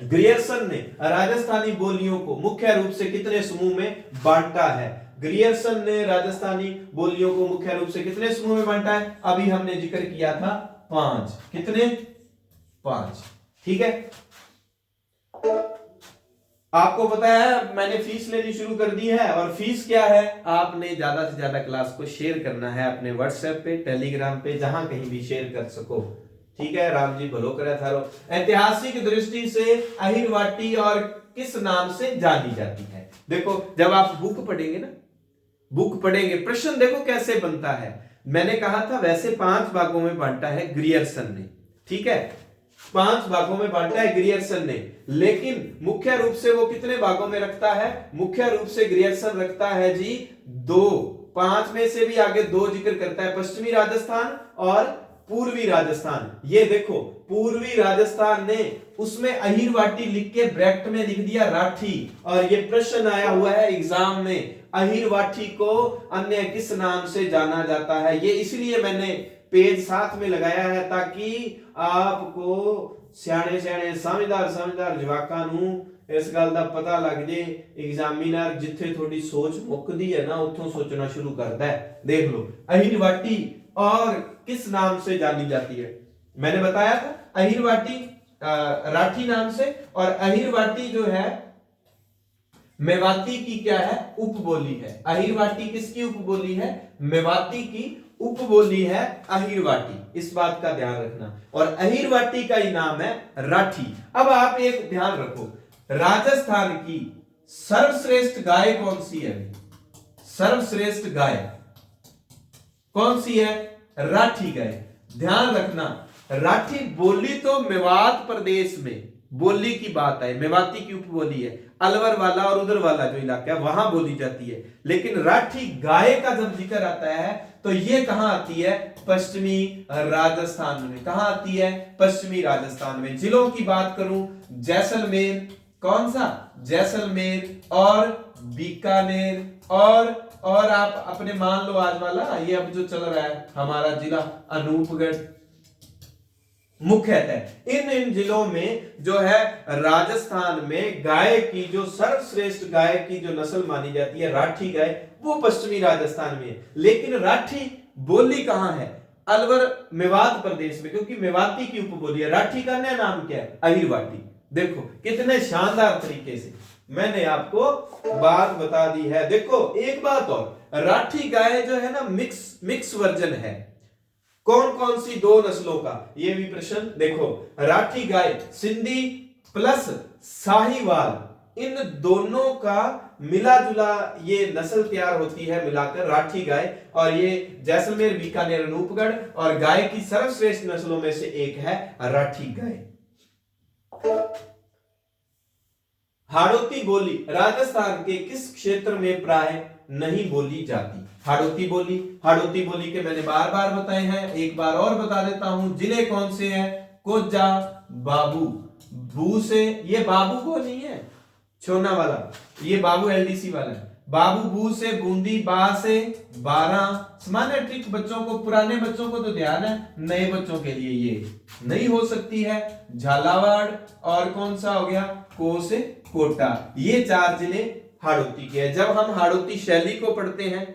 ग्रियर्सन ने राजस्थानी बोलियों को मुख्य रूप से कितने समूह में बांटा है? ग्रियर्सन ने राजस्थानी बोलियों को मुख्य रूप से कितने समूह में बांटा है? अभी हमने जिक्र किया था 5। कितने? 5। ठीक है। आपको पता है मैंने फीस लेनी शुरू कर दी है, और फीस क्या है? आपने ज्यादा से ज्यादा क्लास को शेयर करना है अपने व्हाट्सएप पे, टेलीग्राम पे, जहां कहीं भी शेयर कर सको। ठीक है, राम जी भलो करे थारो। ऐतिहासिक दृष्टि से अहिरवाटी और किस नाम से जानी जाती है? देखो जब आप बुक पढ़ेंगे ना, बुक पढ़ेंगे, प्रश्न देखो कैसे बनता है। मैंने कहा था वैसे 5 भागों में बांटा है ग्रियर्सन ने। ठीक है, 5 भागों में बांटा है ग्रियर्सन ने, लेकिन मुख्य रूप से वो कितने भागों में रखता है? मुख्य रूप से ग्रियर्सन रखता है जी 2। 5 में से भी आगे 2 जिक्र करता है, पश्चिमी राजस्थान और पूर्वी राजस्थान। ये देखो पूर्वी राजस्थान ने उसमें अहिरवाटी लिख के ब्रैकेट में लिख दिया राठी, और ये प्रश्न आया हुआ है एग्जाम में, अहिरवाटी को अन्य किस नाम से जाना जाता है? ये इसलिए मैंने पेज साथ में लगाया है ताकि आपको सियाने सियाने समझदार जवाकां नूं इस गल दा पता लग जे। एग्जामिनर जिथे थोड़ी सोच मुकदी है ना, उथों सोचना शुरू करता है। देख लो अहिरवाटी और किस नाम से जानी जाती है? मैंने बताया था अहिरवाटी राठी नाम से, और अहिरवाटी जो है मेवाती की क्या है? उपबोली है। अहिरवाटी किसकी उपबोली है? मेवाती की उपबोली है अहिरवाटी। इस बात का ध्यान रखना। और अहिरवाटी का ही नाम है राठी। अब आप एक ध्यान रखो, राजस्थान की सर्वश्रेष्ठ गाय कौन सी है? सर्वश्रेष्ठ गाय कौन सी है? राठी गाय। ध्यान रखना, राठी बोली तो मेवात प्रदेश में बोली की बात है, मेवाती की उपबोली है, अलवर वाला और उधर वाला जो इलाका है वहां बोली जाती है। लेकिन राठी गाय का जब जिक्र आता है तो ये कहां आती है? पश्चिमी राजस्थान में। कहां आती है? पश्चिमी राजस्थान में। जिलों की बात करूं, जैसलमेर, कौन सा? जैसलमेर और बीकानेर, और आप अपने मान लो आज वाला ये अब जो चल रहा है हमारा जिला अनूपगढ़, मुख्यतः इन जिलों में जो है राजस्थान में गाय की जो सर्वश्रेष्ठ गाय की जो नस्ल मानी जाती है राठी गाय, वो पश्चिमी राजस्थान में है। लेकिन राठी बोली कहां है? अलवर मेवात प्रदेश में, क्योंकि मेवाती की उपबोली है। राठी का नया नाम क्या है? अहिरवाटी। देखो कितने शानदार तरीके से मैंने आपको बात बता दी है। देखो एक बात और, राठी गाय जो है ना मिक्स वर्जन है। कौन कौन सी 2 नस्लों का? ये भी प्रश्न देखो, राठी गाय सिंधी प्लस साहिवाल, इन दोनों का मिला जुला ये नस्ल तैयार होती है मिलाकर राठी गाय। और ये जैसलमेर, बीकानेर, अनूपगढ़ और गाय की सर्वश्रेष्ठ नस्लों में से एक है राठी गाय। हाड़ौती बोली राजस्थान के किस क्षेत्र में प्राय नहीं बोली जाती? हाड़ौती बोली के मैंने बार बार बताए हैं, एक बार और बता देता हूं। जिले कौन से हैं? कोज्जा, बाबू, बू से, ये बाबू को नहीं है छोना वाला, ये बाबू एलडीसी वाला है। बाबू बू से बूंदी, बा से 12। सामान्य ट्रिक बच्चों को, पुराने बच्चों को तो ध्यान है, नए बच्चों के लिए ये नहीं हो सकती है। झालावाड़ और कौन सा हो गया? को से कोटा। ये 4 जिले हाड़ौती के हैं। जब हम हाड़ौती शैली को पढ़ते हैं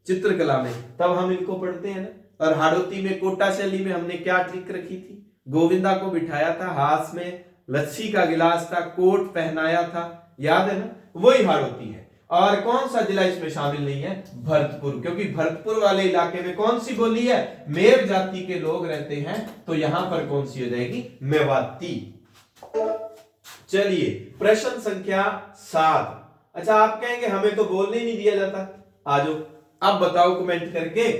चित्रकला में तब हम इनको पढ़ते हैं ना। और हाड़ौती में कोटा शैली में हमने क्या ट्रिक रखी थी? गोविंदा को बिठाया था, हाथ में लस्सी का गिलास था, कोट पहनाया था, याद है ना? वही हाड़ौती है। और कौन सा जिला इसमें शामिल नहीं है? भरतपुर, क्योंकि भरतपुर वाले इलाके में कौन सी बोली है? मेव जाति के लोग रहते हैं, तो यहां पर कौन सी हो जाएगी? मेवाती। चलिए प्रश्न संख्या 7। अच्छा आप कहेंगे हमें तो बोलने ही नहीं दिया जाता। आ जाओ अब बताओ कमेंट करके,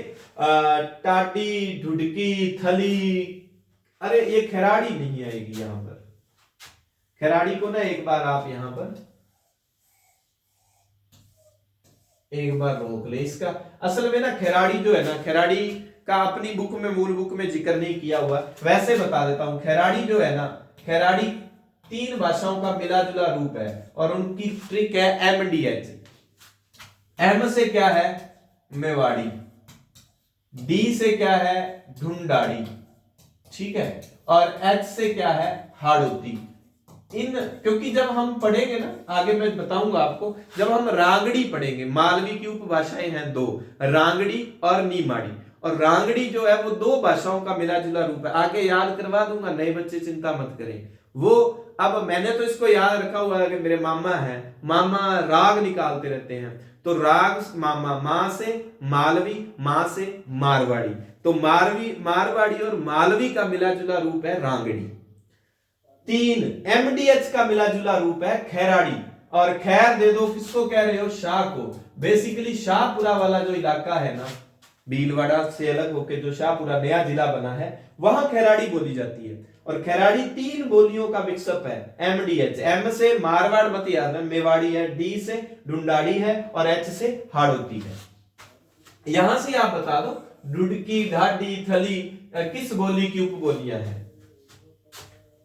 टाटी, ढुडकी, थली, अरे ये खिराड़ी नहीं आएगी यहां पर। खिराड़ी को ना एक बार आप यहां पर एक बार रोक ले इसका। असल में ना खैराड़ी जो है ना, खैराड़ी का अपनी बुक में, मूल बुक में जिक्र नहीं किया हुआ, वैसे बता देता हूं। खैराड़ी जो है ना, खैराड़ी 3 भाषाओं का मिला जुला रूप है और उनकी ट्रिक है MDH। M से क्या है? मेवाड़ी। D से क्या है? ढूंढाड़ी, ठीक है। और H से क्या है? हाड़ौती। इन, क्योंकि जब हम पढ़ेंगे ना आगे, मैं बताऊंगा आपको, जब हम रांगड़ी पढ़ेंगे, मालवी की उपभाषाएं हैं 2, रांगड़ी और नीमाड़ी। और रांगड़ी जो है वो 2 भाषाओं का मिला जुला रूप है। आगे याद करवा दूंगा, नए बच्चे चिंता मत करें। वो अब मैंने तो इसको याद रखा हुआ है कि मेरे मामा हैं, मामा राग निकालते रहते हैं, तो राग मामा, माँ से मालवी, माँ से मारवाड़ी, तो मारवाड़ी और मालवी का मिला जुला रूप है रांगड़ी। 3 MDH का मिला जुला रूप है खैराड़ी। और खैर दे दो किसको कह रहे हो? शाह को। बेसिकली शाहपुरा वाला जो इलाका है ना, भीलवाड़ा से अलग होकर जो शाहपुरा नया जिला बना है, वहां खैराड़ी बोली जाती है। और खैराड़ी 3 बोलियों का मिक्सअप है। MDH, M से मारवाड़ मत याद है, मेवाड़ी है, D से ढूंढाड़ी है और H से हाड़ौती है। यहां से आप बता दो ढुडकी, ढाडी, थली किस बोली की उपबोलियां हैं?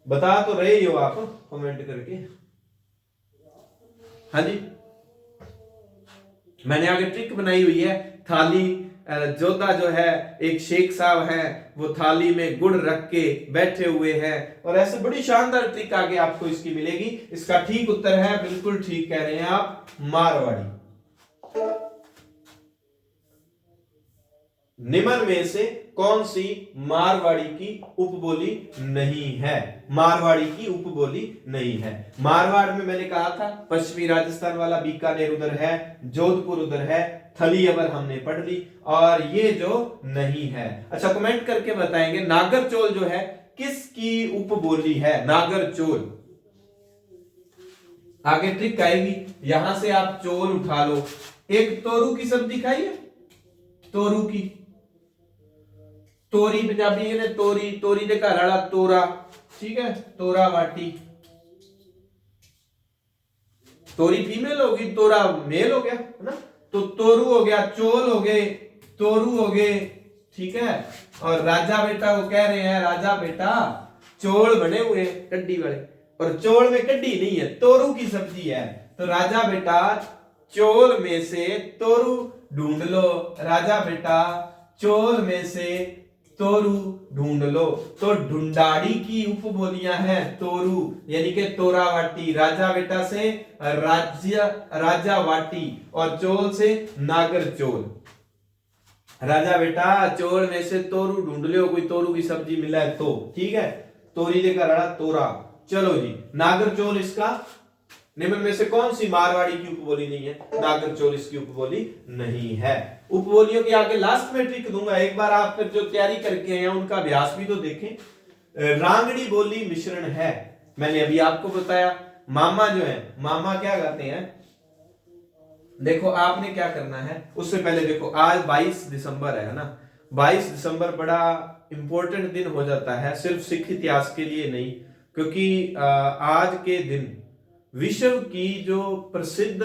बता तो रहे हो आप कमेंट करके। हाँ जी, मैंने आगे ट्रिक बनाई हुई है। थाली, जोधा जो है, एक शेख साहब है, वो थाली में गुड़ रख के बैठे हुए हैं, और ऐसे बड़ी शानदार ट्रिक आगे आपको इसकी मिलेगी। इसका ठीक उत्तर है, बिल्कुल ठीक कह रहे हैं आप, मारवाड़ी। निम्न में से कौन सी मारवाड़ी की उपबोली नहीं है? मारवाड़ी की उपबोली नहीं है। मारवाड़ में मैंने कहा था पश्चिमी राजस्थान वाला बीकानेर उधर है, जोधपुर उधर है, थली अबर हमने पढ़ ली, और ये जो नहीं है। अच्छा, कमेंट करके बताएंगे नागरचोल जो है किसकी उपबोली है? नागरचोल। आगे ट्रिक आएगी, यहां से आप चोल उठा लो। एक तोरू की सब्जी खाई है? तोरू की, तोरी पंजाबी ने तोरी, तोरी दे घर वाला तोरा, ठीक है, तोरा वाटी। तोरी फीमेल होगी, तोरा मेल हो गया, है ना? तो तोरू हो गया, चोल हो गए, तोरू हो गए, ठीक है। और राजा बेटा को कह रहे हैं, राजा बेटा चोल बने हुए कड्डी वाले, और चोल में कड्डी नहीं है, तोरू की सब्जी है। तो राजा बेटा चोल में से तोरू ढूंढ लो, राजा बेटा चोल में से तोरू ढूंढ लो। तो ढूंढाड़ी की उपबोलियां हैं तोरू, यानी कि तोरा वाटी, राजा बेटा से राजा वाटी, और चोल से नागर चोल। राजा बेटा चोल में से तोरू ढूंढ लो, कोई तोरू की सब्जी मिला है तो, ठीक है। तोरी लेकर रहा तोरा। चलो जी, नागर चोल इसका निम्न में से कौन सी मारवाड़ी की उपबोली नहीं है? नागर चोल इसकी उपबोली नहीं है। उपबोलियों के आगे लास्ट में ट्रिक दूंगा, एक बार आप फिर जो तैयारी करके हैं उनका अभ्यास भी तो देखें। रांगड़ी बोली मिश्रण है, मैंने अभी आपको बताया। मामा जो है, मामा क्या गाते हैं? देखो आपने क्या करना है, उससे पहले देखो आज 22 दिसंबर है ना। 22 दिसंबर बड़ा इंपॉर्टेंट दिन हो जाता है, सिर्फ सिख इतिहास के लिए नहीं, क्योंकि आज के दिन विश्व की जो प्रसिद्ध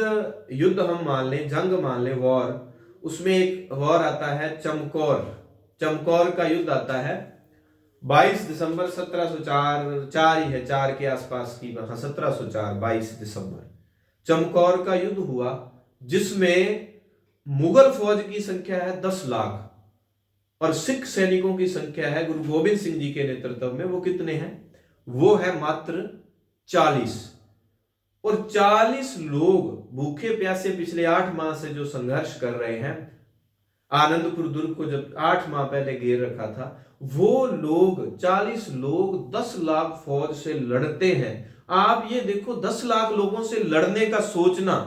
युद्ध हम मान लें, जंग मान लें, वॉर, उसमें एक वॉर आता है चमकौर, चमकौर का युद्ध आता है 22 दिसंबर 1704, 4 ही है, 4 के आसपास की, 1704 22 दिसंबर चमकौर का युद्ध हुआ, जिसमें मुगल फौज की संख्या है 10 लाख और सिख सैनिकों की संख्या है गुरु गोबिंद सिंह जी के नेतृत्व में, वो कितने हैं? वो है मात्र 40। और 40 लोग भूखे प्यासे पिछले 8 माह से जो संघर्ष कर रहे हैं, आनंदपुर दुर्ग को जब 8 माह पहले घेर रखा था, वो लोग 40 लोग 10 लाख फौज से लड़ते हैं। आप ये देखो, 10 लाख लोगों से लड़ने का सोचना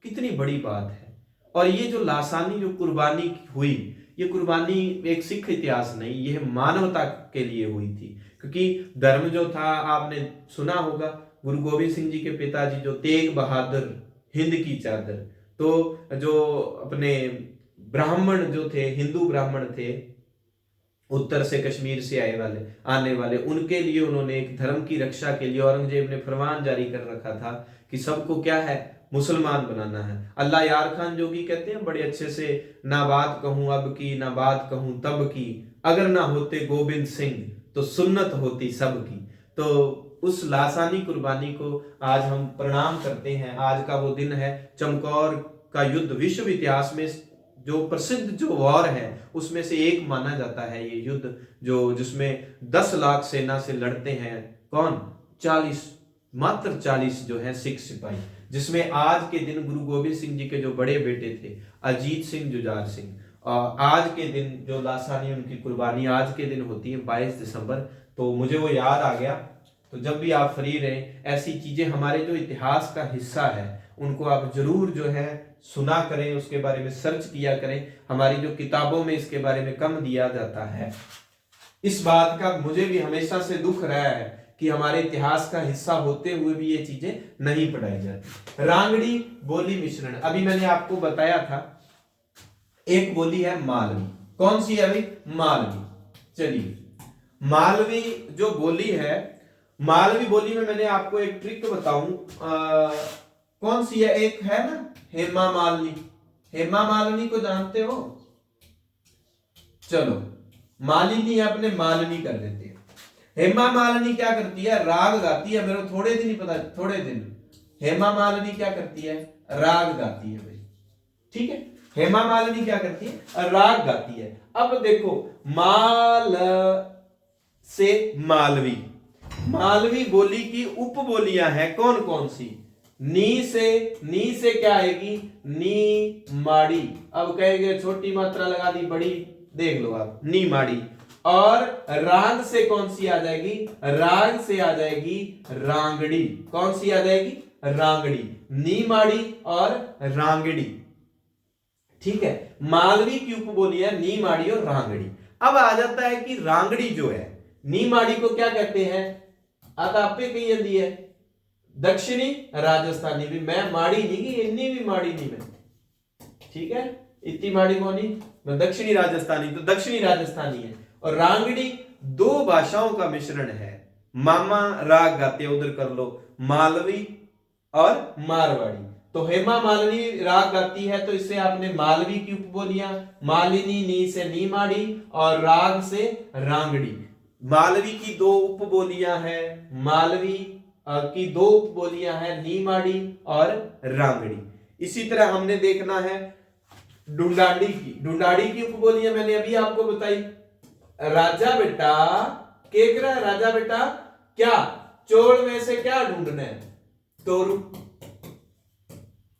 कितनी बड़ी बात है। और ये जो लासानी जो कुर्बानी हुई, ये कुर्बानी एक सिख इतिहास नहीं, यह मानवता के लिए हुई थी। क्योंकि धर्म जो था, आपने सुना होगा, गुरु गोविंद सिंह जी के पिताजी जो तेग बहादुर, हिंद की चादर, तो जो अपने ब्राह्मण जो थे, हिंदू ब्राह्मण थे, उत्तर से कश्मीर से आने वाले उनके लिए उन्होंने एक धर्म की रक्षा के लिए औरंगजेब ने फरमान जारी कर रखा था कि सबको क्या है, मुसलमान बनाना है। अल्लाह यार खान जोगी कहते हैं बड़े अच्छे से, ना बात कहूं अब की ना बात कहूं तब की, अगर ना होते गोविंद सिंह तो सुन्नत होती सबकी। तो उस लासानी कुर्बानी को आज हम प्रणाम करते हैं। आज का वो दिन है, चमकौर का युद्ध विश्व इतिहास में जो प्रसिद्ध जो वॉर है उसमें से एक माना जाता है ये युद्ध, जो जिसमें 10 लाख सेना से लड़ते हैं कौन, 40 मात्र 40 जो है सिख सिपाही, जिसमें आज के दिन गुरु गोविंद सिंह जी के जो बड़े बेटे थे अजीत सिंह जुझार सिंह, आज के दिन जो लासानी उनकी कुर्बानी आज के दिन होती है 22 दिसंबर। तो मुझे वो याद आ गया। तो जब भी आप फ्री रहें, ऐसी चीजें हमारे जो इतिहास का हिस्सा है उनको आप जरूर जो है सुना करें, उसके बारे में सर्च किया करें। हमारी जो किताबों में इसके बारे में कम दिया जाता है। इस बात का मुझे भी हमेशा से दुख रहा है कि हमारे इतिहास का हिस्सा होते हुए भी ये चीजें नहीं पढ़ाई जाती। रांगड़ी बोली मिश्रण, अभी मैंने आपको बताया था एक बोली है मालवी। कौन सी है अभी, मालवी। चलिए, मालवी जो बोली है, मालवी बोली में मैंने आपको एक ट्रिक बताऊं, कौन सी है, एक है ना हेमा मालिनी। हेमा मालिनी को जानते हो, चलो मालिनी अपने मालिनी कर देते हैं। हेमा मालिनी क्या करती है, राग गाती है। मेरे को थोड़े दिन ही पता, थोड़े दिन। हेमा मालिनी क्या करती है, राग गाती है भाई, ठीक है। हेमा मालिनी क्या करती है, राग गाती है। अब देखो, माल से मालवी, मालवी बोली की उपबोलियां हैं कौन कौन सी, नी से क्या आएगी, नी माड़ी। अब कहेंगे छोटी मात्रा लगा दी, बड़ी, देख लो आप, नी माड़ी। और राग से कौन सी आ जाएगी, राग से आ जाएगी रांगड़ी। कौन सी आ जाएगी, रांगड़ी। नी माड़ी और रांगड़ी, ठीक है। मालवी की उपबोली है नी माड़ी और रांगड़ी। अब आ जाता है कि रांगड़ी जो है, नी माड़ी को क्या कहते हैं, आपे कही जल्दी है दक्षिणी राजस्थानी भी, मैं माड़ी नहीं की, इतनी भी माड़ी नहीं मैं, ठीक है, इतनी माड़ी कौन, मैं दक्षिणी राजस्थानी, तो दक्षिणी राजस्थानी है। और रांगड़ी दो भाषाओं का मिश्रण है, मामा राग गाते उधर कर लो, मालवी और मारवाड़ी। तो हेमा मालिनी राग गाती है, तो इससे आपने मालवी की उपबोलियां, मालिनी नी से नी माड़ी और राग से रांगड़ी। मालवी की दो उपबोलियां हैं, मालवी की दो उपबोलियां हैं, नी माड़ी और रांगड़ी। इसी तरह हमने देखना है डुंडाड़ी की, डुंडाड़ी की उपबोलियां मैंने अभी आपको बताई। राजा बेटा केकरा, राजा बेटा क्या, चोर में से क्या ढूंढना है, तोरू,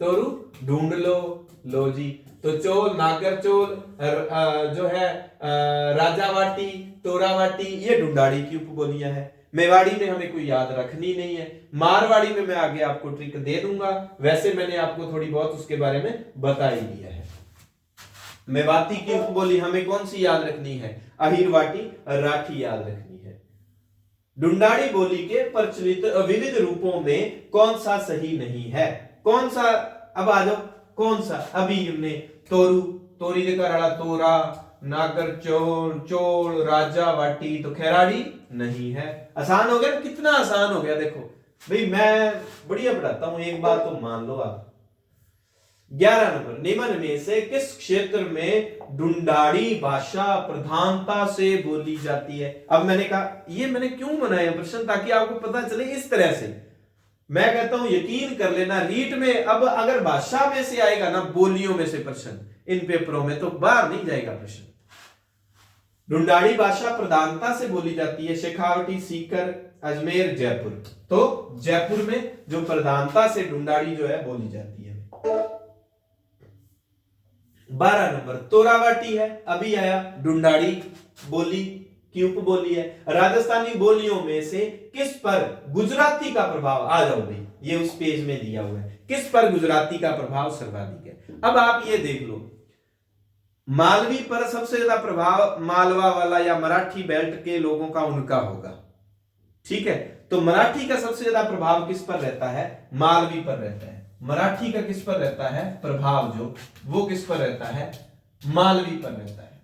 तोरू ढूंढ लो, लो जी। तो चोल, नागर चोल, जो है राजावाटी, तोरावाटी, ये डुंडाड़ी की उपबोलियां हैं। मेवाड़ी में हमें कोई याद रखनी नहीं है, मारवाड़ी में मैं आगे आपको ट्रिक दे दूंगा, वैसे मैंने आपको थोड़ी बहुत उसके बारे में बता ही दिया है। मेवाती की उपबोली हमें कौन सी याद रखनी है, अहिरवाटी, राठी याद रखनी है। डुंडाड़ी बोली के प्रचलित विविध रूपों में कौन सा सही नहीं है, कौन सा, अब आ जाओ कौन सा, अभी हमने तोरू, तोरी देखा रहा, तोरा, नागर चोल, चोल, राजा वाटी, तो खैराड़ी नहीं है। आसान हो गया, कितना आसान हो गया, देखो भाई मैं बढ़िया पढ़ाता हूं, एक बात तो मान लो आप। 11 नंबर, निम्न में से किस क्षेत्र में डुंडाड़ी भाषा प्रधानता से बोली जाती है। अब मैंने कहा ये मैंने क्यों बनाया प्रश्न, ताकि आपको पता चले इस तरह से। मैं कहता हूं यकीन कर लेना, रीट में अब अगर भाषा में से आएगा ना, बोलियों में से प्रश्न इन पेपरों में, तो बाहर नहीं जाएगा प्रश्न। डुंडाड़ी भाषा प्रधानता से बोली जाती है शेखावटी, सीकर, अजमेर, जयपुर। तो जयपुर में जो प्रधानता से डुंडाड़ी जो है बोली जाती है। 12 नंबर, तोरावाटी है, अभी आया, डुंडाड़ी बोली की उपबोली है। राजस्थानी बोलियों में से किस पर गुजराती का प्रभाव, आ जाओ भाई, ये उस पेज में दिया हुआ है, किस पर गुजराती का प्रभाव सर्वाधिक है। अब आप ये देख लो, मालवी पर सबसे ज्यादा प्रभाव मालवा वाला या मराठी बेल्ट के लोगों का उनका होगा, ठीक है। तो मराठी का सबसे ज्यादा प्रभाव किस पर रहता है, मालवी पर रहता है। मराठी का किस पर रहता है प्रभाव, जो वो किस पर रहता है, मालवी पर रहता है।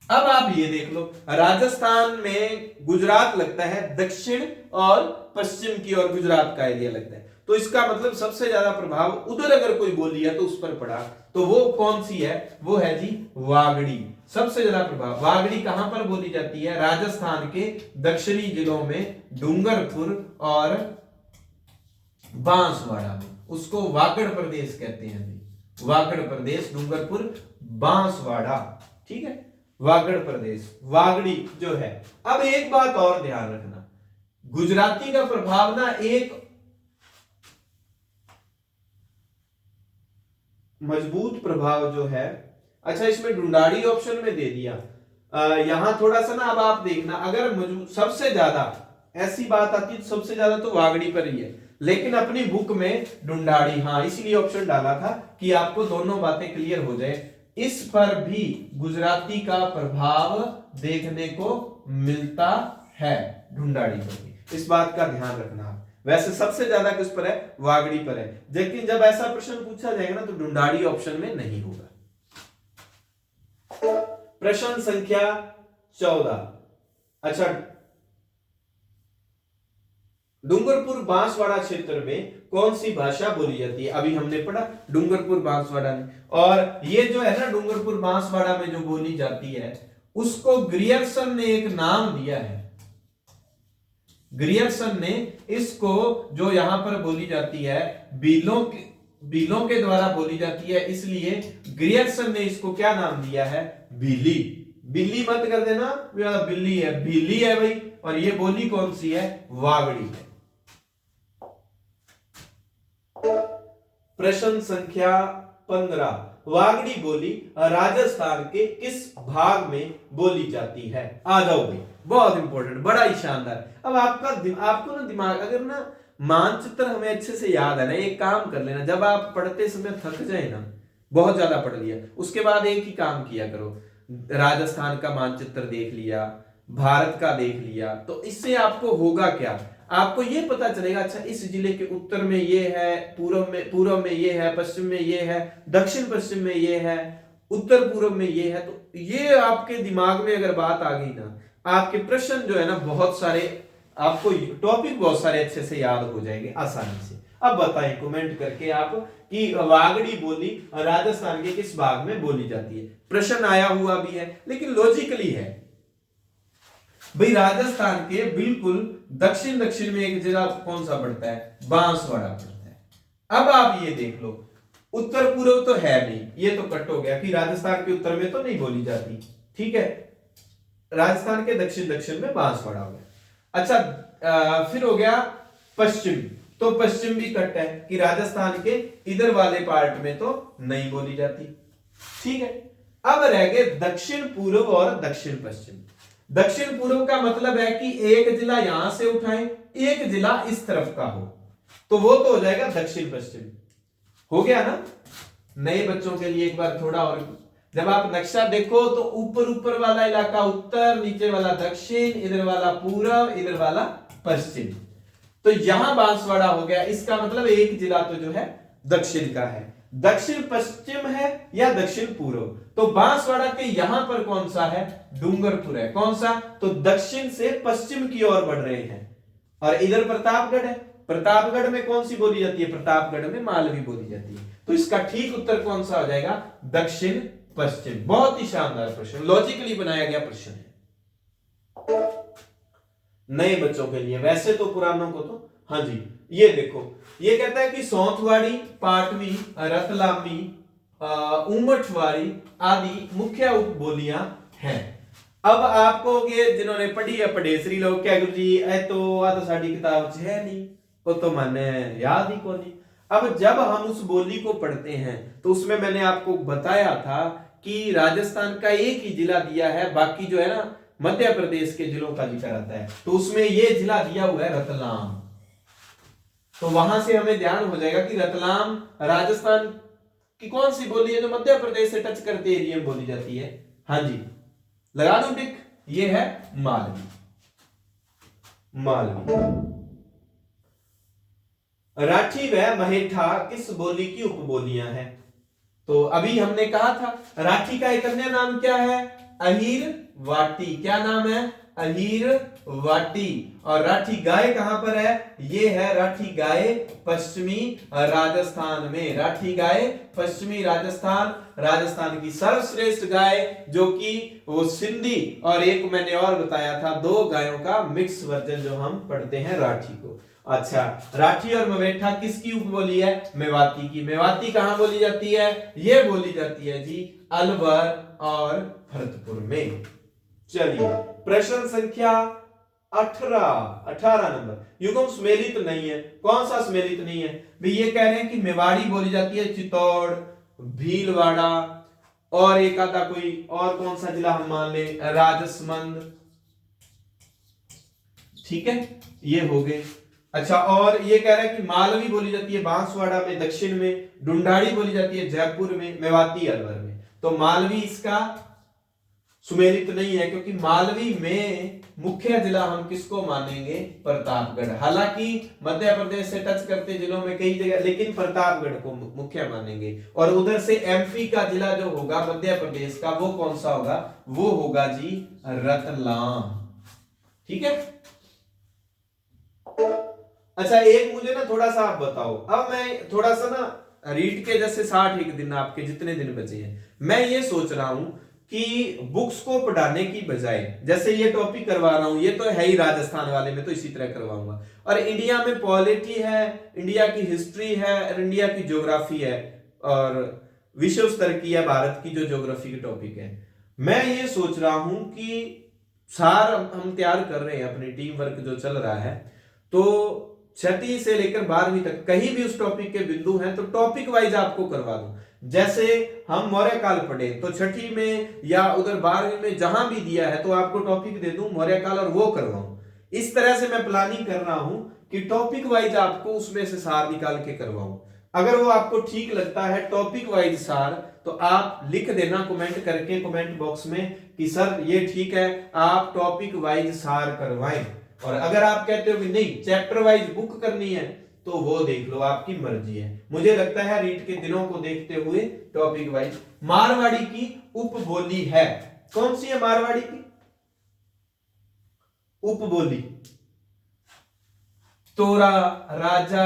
अब आप ये देख लो, राजस्थान में गुजरात लगता है दक्षिण और पश्चिम की ओर गुजरात का एरिया लगता है, तो इसका मतलब सबसे ज्यादा प्रभाव उधर अगर कोई बोली है तो उस पर पड़ा, तो वो कौन सी है? वो है जी वागड़ी। सबसे ज्यादा प्रभाव वागड़ी कहां पर बोली जाती है? राजस्थान के दक्षिणी जिलों में डूंगरपुर और बांसवाड़ा में, उसको वागड़ प्रदेश कहते हैं जी, वागड़ प्रदेश, डूंगरपुर, बांसवाड़ा, ठीक है, वागड़ प्रदेश, वागड़ी जो है। अब एक बात और ध्यान रखना, गुजराती का प्रभाव ना एक मजबूत प्रभाव जो है, अच्छा इसमें ढूंढाड़ी ऑप्शन में दे दिया, यहां थोड़ा सा ना, अब आप देखना, अगर सबसे ज्यादा ऐसी बात आती है सबसे ज्यादा तो वागड़ी पर ही है, लेकिन अपनी बुक में ढूंढाड़ी, हाँ इसलिए ऑप्शन डाला था कि आपको दोनों बातें क्लियर हो जाए। इस पर भी गुजराती का प्रभाव देखने को मिलता है, ढूंढाड़ी पर भी, इस बात का ध्यान रखना। वैसे सबसे ज्यादा किस पर है? वागड़ी पर है, लेकिन जब ऐसा प्रश्न पूछा जाएगा ना तो ढूंढाड़ी ऑप्शन में नहीं होगा। प्रश्न संख्या 14, अच्छा, डूंगरपुर बांसवाड़ा क्षेत्र में कौन सी भाषा बोली जाती है? अभी हमने पढ़ा डूंगरपुर बांसवाड़ा में, और ये जो है ना डूंगरपुर बांसवाड़ा में जो बोली जाती है उसको ग्रियर्सन ने एक नाम दिया है। ग्रियर्सन ने इसको, जो यहां पर बोली जाती है बीलों के द्वारा बोली जाती है, इसलिए ग्रियर्सन ने इसको क्या नाम दिया है? बिल्ली। बिल्ली मत कर देना, बिल्ली है, बिल्ली है भाई, और ये बोली कौन सी है? वागड़ी है। प्रश्न संख्या 15, वागड़ी बोली राजस्थान के किस भाग में बोली जाती है? आ जाओ भाई, बहुत इंपॉर्टेंट, बड़ा ही शानदार। अब आपको ना दिमाग, अगर ना मानचित्र हमें अच्छे से याद है ना, एक काम कर लेना, जब आप पढ़ते समय थक जाए ना, बहुत ज्यादा पढ़ लिया, उसके बाद एक ही काम किया करो, राजस्थान का मानचित्र देख लिया, भारत का देख लिया, तो इससे आपको होगा क्या? आपको ये पता चलेगा, अच्छा इस जिले के उत्तर में ये है, पूर्व में ये है, पश्चिम में ये है, दक्षिण पश्चिम में ये है, उत्तर पूर्व में ये है, तो ये आपके दिमाग में अगर बात आ गई ना, आपके प्रश्न जो है ना बहुत सारे, आपको टॉपिक बहुत सारे अच्छे से याद हो जाएंगे आसानी से। अब बताएं कमेंट करके आप कि वागड़ी बोली राजस्थान के किस भाग में बोली जाती है। प्रश्न आया हुआ भी है लेकिन लॉजिकली है भाई, राजस्थान के बिल्कुल दक्षिण में एक जिला कौन सा पड़ता है? बांसवाड़ा पड़ता है। अब आप ये देख लो, उत्तर पूर्व तो है नहीं, ये तो कट हो गया कि राजस्थान के उत्तर में तो नहीं बोली जाती, ठीक है, राजस्थान के दक्षिण में बांसवाड़ा हो गया। अच्छा फिर हो गया पश्चिम, तो पश्चिम भी कट है कि राजस्थान के इधर वाले पार्ट में तो नहीं बोली जाती, ठीक है। अब रह गए दक्षिण पूर्व और दक्षिण पश्चिम। दक्षिण पूर्व का मतलब है कि एक जिला यहां से उठाएं, एक जिला इस तरफ का हो, तो वो तो हो जाएगा दक्षिण पश्चिम, हो गया ना। नए बच्चों के लिए एक बार थोड़ा और, जब आप नक्शा देखो तो ऊपर वाला इलाका उत्तर, नीचे वाला दक्षिण, इधर वाला पूर्व, इधर वाला पश्चिम, तो यहां बांसवाड़ा हो गया, इसका मतलब एक जिला तो जो है दक्षिण का है। दक्षिण पश्चिम है या दक्षिण पूर्व, तो बांसवाड़ा के यहां पर कौन सा है? डूंगरपुर है। कौन सा? तो दक्षिण से पश्चिम की ओर बढ़ रहे हैं, और इधर प्रतापगढ़ है। प्रतापगढ़ में कौन सी बोली जाती है? प्रतापगढ़ में मालवी बोली जाती है, तो इसका ठीक उत्तर कौन सा हो जाएगा? दक्षिण पश्चिम। बहुत ही शानदार प्रश्न, लॉजिकली बनाया गया प्रश्न है नए बच्चों के लिए, वैसे तो पुरानों को तो, हाँ जी। ये देखो, ये कहता है कि सौंथवाड़ी, पाटवी, रतलामी, उमठवाड़ी आदि मुख्य उपबोलियां हैं। अब आपको ये जिन्होंने पढ़ी है पढ़ेसरी लोग क्या गुरु जी ए तो आ तो साडी किताब च है नहीं, वो तो मैंने याद ही को नहीं। अब जब हम उस बोली को पढ़ते हैं तो उसमें मैंने आपको बताया था कि राजस्थान का एक ही जिला दिया है, बाकी जो है ना मध्य प्रदेश के जिलों का जिक्र आता है, तो उसमें ये जिला दिया हुआ है रतलाम, तो वहां से हमें ध्यान हो जाएगा कि रतलाम राजस्थान की कौन सी बोली है जो मध्य प्रदेश से टच करते एरिया में बोली जाती है? हाँ जी, लगा दो टिक, ये है मालवी। मालवी। राठी व महेठा किस बोली की उपबोलियां हैं? तो अभी हमने कहा था राठी का एक अन्य नाम क्या है? अहीर वाटी। क्या नाम है? अहीर वाटी। और राठी गाय कहां पर है? ये है राठी गाय पश्चिमी राजस्थान में। राठी गाय पश्चिमी राजस्थान, राजस्थान की सर्वश्रेष्ठ गाय, जो कि वो सिंधी और एक मैंने और बताया था, दो गायों का मिक्स वर्जन जो हम पढ़ते हैं राठी को। अच्छा, राठी और मवेठा किसकी उपबोली है? मेवाती की। मेवाती कहां बोली जाती है? ये बोली जाती है जी अलवर और भरतपुर में। चलिए प्रश्न संख्या 18 नंबर, युग्म सुमेलित नहीं है। कौन सा सुमेलित नहीं है भाई? ये कह रहे हैं कि मेवाड़ी बोली जाती है चित्तौड़, भीलवाड़ा, और एक आधा कोई और कौन सा जिला हम मान ले, राजसमंद। ठीक है, ये हो गए। अच्छा, और ये कह रहा है कि मालवी बोली जाती है बांसवाड़ा में दक्षिण में, ढूंढाड़ी बोली जाती है जयपुर में, मेवाती अलवर में। तो मालवी इसका सुमेलित नहीं है, क्योंकि मालवी में मुख्य जिला हम किसको मानेंगे? प्रतापगढ़। हालांकि मध्य प्रदेश से टच करते जिलों में कई जगह, लेकिन प्रतापगढ़ को मुख्य मानेंगे। और उधर से एमपी का जिला जो होगा मध्य प्रदेश का, वो कौन सा होगा? वो होगा जी रतलाम। ठीक है। अच्छा, एक मुझे ना थोड़ा सा आप बताओ, अब मैं थोड़ा सा ना रीट के जैसे 60 दिन आपके जितने दिन बचे हैं, मैं ये सोच रहा हूं कि बुक्स को पढ़ाने की बजाय, जैसे ये टॉपिक करवा रहा हूं, ये तो है ही राजस्थान वाले में, तो इसी तरह करवाऊंगा। और इंडिया में पॉलिटी है, इंडिया की हिस्ट्री है, और इंडिया की ज्योग्राफी है, और विश्व स्तर की है भारत की जो ज्योग्राफी की टॉपिक है। मैं ये सोच रहा हूं कि सार हम तैयार कर रहे हैं, अपनी टीम वर्क जो चल रहा है, तो 6वीं से लेकर 12वीं तक कहीं भी उस टॉपिक के बिंदु हैं तो टॉपिक वाइज आपको करवा दूं। जैसे हम मौर्य काल पढ़े तो 6वीं में या उधर 12वीं में जहां भी दिया है तो आपको टॉपिक दे दूं मौर्य काल और वो करवाऊं। इस तरह से मैं प्लानिंग कर रहा हूं कि टॉपिक वाइज आपको उसमें से सार निकाल के करवाऊं। अगर वो आपको ठीक लगता है टॉपिक वाइज सार, तो आप लिख देना कमेंट करके कमेंट बॉक्स में कि सर ये ठीक है, आप टॉपिक वाइज सार करवाएं। और अगर आप कहते हो कि नहीं चैप्टर वाइज बुक करनी है, तो वो देख लो, आपकी मर्जी है। मुझे लगता है रीट के दिनों को देखते हुए टॉपिक वाइज मारवाड़ी की उपबोली है। कौन सी है मारवाड़ी की उपबोली? तोरा, राजा,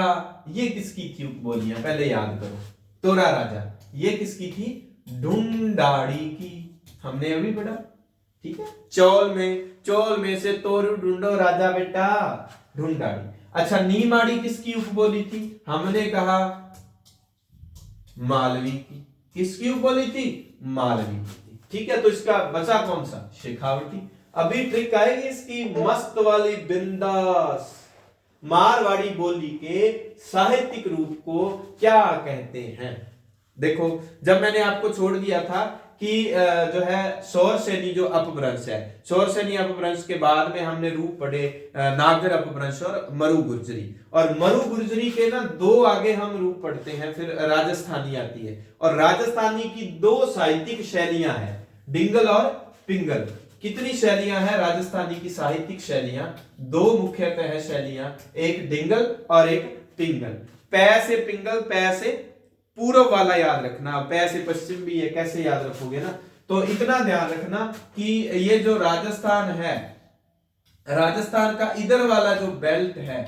ये किसकी थी उपबोलियां? पहले याद करो। तोरा, राजा, ये किसकी थी? ढूंढाड़ी की, हमने अभी पढ़ा। ठीक है। चौल में से तोरू ढूंढो राजा बेटा, ढूंढाड़ी। अच्छा, नीमाड़ी किसकी उपबोली थी? हमने कहा मालवी की। किसकी उपबोली थी? मालवी की थी। ठीक है, तो इसका बचा कौन सा? शेखावटी। अभी ट्रिक आएगी इसकी मस्त वाली, बिंदास। मारवाड़ी बोली के साहित्यिक रूप को क्या कहते हैं? देखो, जब मैंने आपको छोड़ दिया था कि जो है सौरसेनी जो अपभ्रंश है, सौरसेनी अपभ्रंश के बाद में हमने रूप पढ़े नागर अपभ्रंश और मरु गुर्जरी। और मरु गुर्जरी के ना दो आगे हम रूप पढ़ते हैं, फिर राजस्थानी आती है। और राजस्थानी की दो साहित्यिक शैलियां हैं, डिंगल और पिंगल। कितनी शैलियां हैं राजस्थानी की साहित्यिक शैलियां? दो मुख्यतः है शैलियां, एक डिंगल और एक पिंगल। पै से पिंगल, पै से पूर्व वाला याद रखना, पै से पश्चिम भी है, कैसे याद रखोगे ना? तो इतना ध्यान रखना कि ये जो राजस्थान है, राजस्थान का इधर वाला जो बेल्ट है,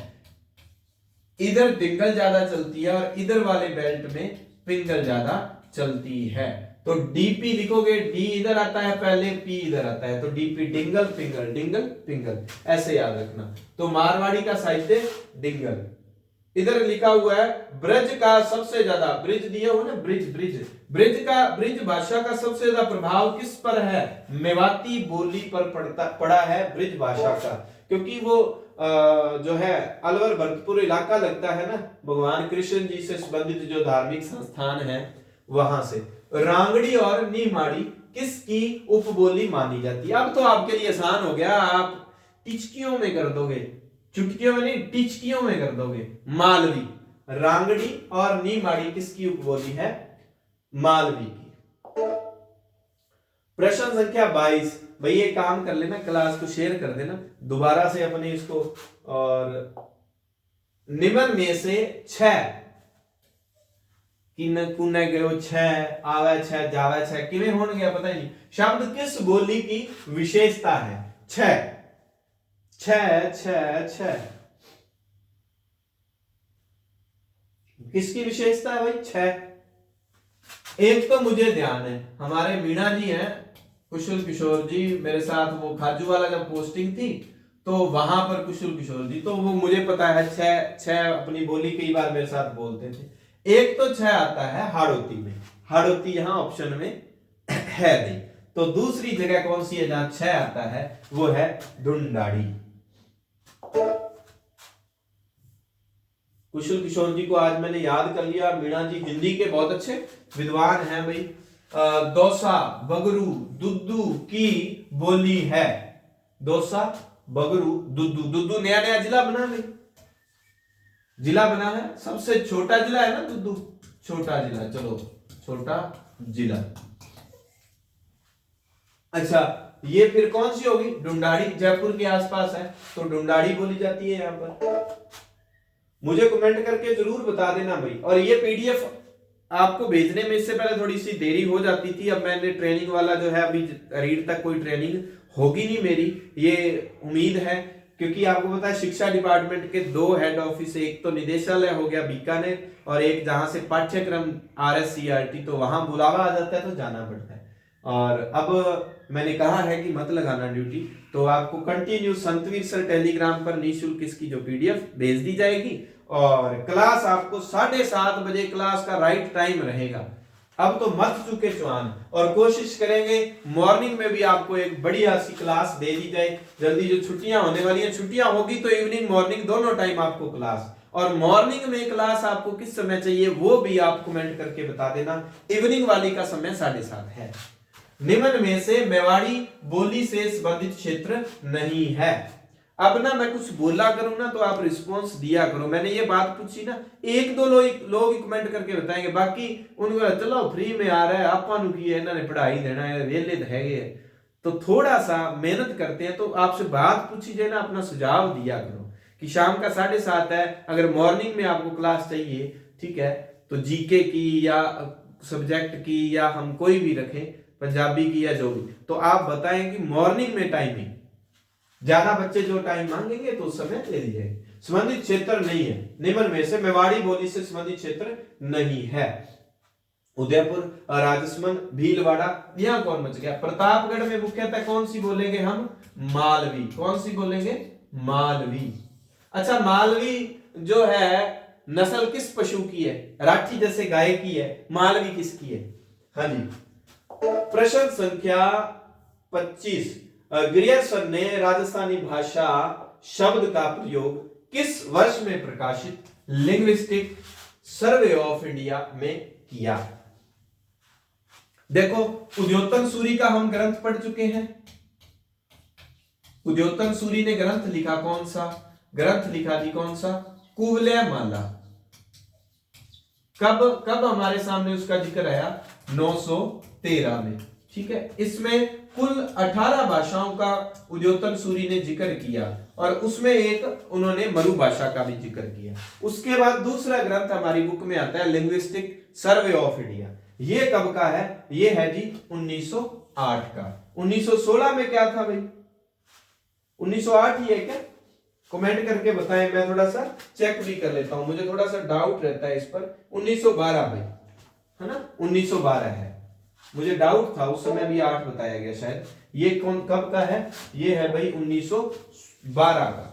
इधर डिंगल ज्यादा चलती है और इधर वाले बेल्ट में पिंगल ज्यादा चलती है। तो डीपी लिखोगे, डी इधर आता है पहले, पी इधर आता है, तो डीपी डिंगल पिंगल, डिंगल पिंगल, ऐसे याद रखना। तो मारवाड़ी का साहित्य डिंगल। इधर लिखा हुआ है ब्रज का सबसे ज्यादा, ब्रिज दिया हुआ ना, ब्रिज भाषा का सबसे ज्यादा प्रभाव किस पर है? मेवाती बोली पर पड़ा है ब्रिज भाषा का, क्योंकि वो जो है अलवर भरतपुर इलाका लगता है ना, भगवान कृष्ण जी से संबंधित जो धार्मिक संस्थान है वहां से। रांगड़ी और नीमाड़ी किसकी उपबोली मानी जाती है? अब तो आपके लिए आसान हो गया, आप टिचकियों में कर दोगे, चुटकियों में नहीं टिचकियों में कर दोगे। मालवी, रांगड़ी और नीमाड़ी किसकी उपबोली है? मालवी की। प्रश्न संख्या 22, भाई ये काम कर लेना, क्लास को शेयर कर देना दोबारा से अपने इसको। और निम्न में से 6 किन कुने गयो छ आवे छ जावे छ किवें होण गया पता ही नहीं। शब्द किस बोली की विशेषता है? छ छ छ छ किसकी विशेषता है भाई? छ। एक तो मुझे ध्यान है हमारे मीणा जी हैं कुशल किशोर जी मेरे साथ, वो खाजू वाला जब पोस्टिंग थी तो वहां पर कुशल किशोर जी, तो वो मुझे पता है छ छ अपनी बोली कई बार मेरे साथ बोलते थे। एक तो छ आता है हाड़ोती में, हाड़ोती यहां ऑप्शन में है नहीं। तो दूसरी जगह कौन सी है जहां छ आता है? वो है ढूंढाड़ी। कुशल किशोर जी को आज मैंने याद कर लिया। मीणा जी हिंदी के बहुत अच्छे विद्वान हैं भाई। दौसा बगरू दुद्दू की बोली है। दौसा बगरू दुद्दू, दुद्दू नया नया जिला बना भाई, जिला बना है, सबसे छोटा जिला है ना दुद्दू, छोटा जिला, चलो छोटा जिला। अच्छा ये फिर कौन सी होगी? ढूंढाड़ी, जयपुर के आसपास है तो ढूंढाड़ी बोली जाती है यहां पर। मुझे कमेंट करके जरूर बता देना भाई। और ये पीडीएफ आपको भेजने में इससे पहले थोड़ी सी देरी हो जाती थी। अब मैंने ट्रेनिंग वाला जो है, अभी रीड तक कोई ट्रेनिंग होगी नहीं मेरी, ये उम्मीद है, क्योंकि आपको पता है शिक्षा डिपार्टमेंट के 2 हेड ऑफिस, एक तो निदेशालय हो गया बीकानेर और एक जहां से पाठ्यक्रम RSCRT, तो वहां बुलावा आ जाता है तो जाना पड़ता है। और अब मैंने कहा है कि मत लगाना ड्यूटी, तो आपको कंटिन्यू संतवीर सर टेलीग्राम पर निःशुल्क इसकी जो पीडीएफ भेज दी जाएगी। और क्लास आपको 7:30 बजे क्लास का राइट टाइम रहेगा। अब तो मत चुके चुहान, और कोशिश करेंगे मॉर्निंग में भी आपको एक बढ़िया सी क्लास दे दी जाए जल्दी। जो छुट्टियां होने वाली हैं, छुट्टियां होगी तो इवनिंग मॉर्निंग दोनों टाइम आपको क्लास, और मॉर्निंग में क्लास आपको किस समय चाहिए वो भी आप कमेंट करके बता देना। इवनिंग वाली का समय 7:30 है। निम्न में से मेवाड़ी बोली से संबंधित क्षेत्र नहीं है। अब ना मैं कुछ बोला करूं ना तो आप रिस्पॉन्स दिया करो। मैंने ये बात पूछी ना, 1-2 लोग कमेंट करके बताएंगे, बाकी उनको चलो फ्री में आ रहा है आपा नु की है, इन्होंने पढ़ाई देना है, वेले तो है। तो थोड़ा सा मेहनत करते हैं, तो आपसे बात पूछी जाए ना, अपना सुझाव दिया करो कि शाम का 7:30 है, अगर मॉर्निंग में आपको क्लास चाहिए, ठीक है, तो जीके की या सब्जेक्ट की या हम कोई भी रखें, पंजाबी की या जो भी, तो आप बताएं कि मॉर्निंग में टाइमिंग, ज्यादा बच्चे जो टाइम मांगेंगे तो उस समय ले लीजिए। संबंधित क्षेत्र नहीं है, निम्न में से मेवाड़ी बोली से संबंधित क्षेत्र नहीं है। उदयपुर, राजसमंद, भीलवाड़ा, यहां कौन बच गया? प्रतापगढ़ में मुख्यतः कौन सी बोलेंगे हम? मालवी। कौन सी बोलेंगे? मालवी। अच्छा मालवी जो है नस्ल किस पशु की है? राठी जैसे गाय की है, मालवी किसकी है? हाँ जी। प्रश्न संख्या 25, ग्रियर्सन ने राजस्थानी भाषा शब्द का प्रयोग किस वर्ष में प्रकाशित लिंग्विस्टिक सर्वे ऑफ इंडिया में किया? देखो उद्योतन सूरी का हम ग्रंथ पढ़ चुके हैं। उद्योतन सूरी ने ग्रंथ लिखा कौन सा? ग्रंथ लिखा थी कौन सा? कुवलय माला। कब हमारे सामने उसका जिक्र आया? 913 में, ठीक है। इसमें कुल 18 भाषाओं का उद्योतन सूरी ने जिक्र किया और उसमें एक उन्होंने मरु भाषा का भी जिक्र किया। उसके बाद दूसरा ग्रंथ हमारी बुक में आता है लिंग्विस्टिक सर्वे ऑफ इंडिया। ये कब का है? ये है जी 1908 का। 1916 में क्या था भाई? 1908 ही है क्या? कमेंट करके बताएं, मैं थोड़ा सा चेक भी कर लेता हूं, मुझे थोड़ा सा डाउट रहता है इस पर। 1912 भाई, है ना? 1912 है, मुझे डाउट था उस समय भी 8 बताया गया शायद। ये कौन कब का है? ये है भाई 1912 का,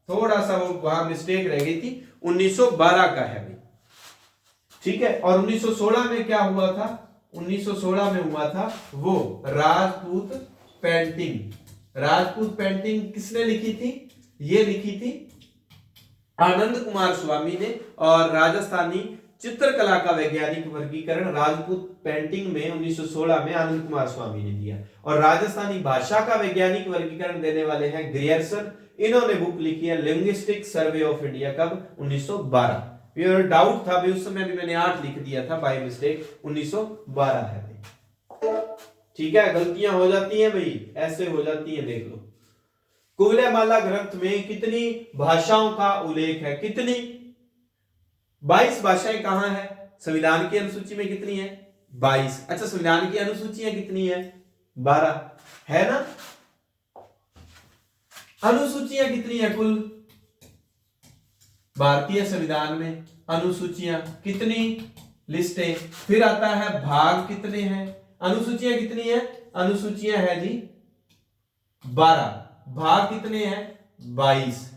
थोड़ा सा वो वहां मिस्टेक रह गई थी, 1912 का है भाई, ठीक है। और 1916 में क्या हुआ था? 1916 में हुआ था वो राजपूत पेंटिंग। राजपूत पेंटिंग किसने लिखी थी? ये लिखी थी आनंद कुमार स्वामी ने। और राजस्थानी चित्रकला का वैज्ञानिक वर्गीकरण राजपूत पेंटिंग में 1916 में आनंद कुमार स्वामी ने दिया। और राजस्थानी भाषा का वैज्ञानिक वर्गीकरण देने वाले हैं ग्रियर्सन। इन्होंने बुक लिखी है लिंग्विस्टिक सर्वे ऑफ इंडिया। कब? 1912। ये डाउट था भी, उस समय भी मैंने 8 लिख दिया था बाय मिस्टेक, 1912 है भाई, ठीक है। गलतियां हो जाती हैं भाई, ऐसे हो जाती है, देख लो। कुवलयमाला ग्रंथ में कितनी भाषाओं का उल्लेख है? कितनी? 22 भाषाएं कहां है? संविधान की अनुसूची में कितनी है? 22। अच्छा, संविधान की अनुसूचियां कितनी है? 12 है ना। अनुसूचियां कितनी है कुल? भारतीय संविधान में अनुसूचियां कितनी? लिस्टें। फिर आता है भाग कितने हैं? अनुसूचियां कितनी है? अनुसूचियां है जी 12, भाग कितने हैं? 22।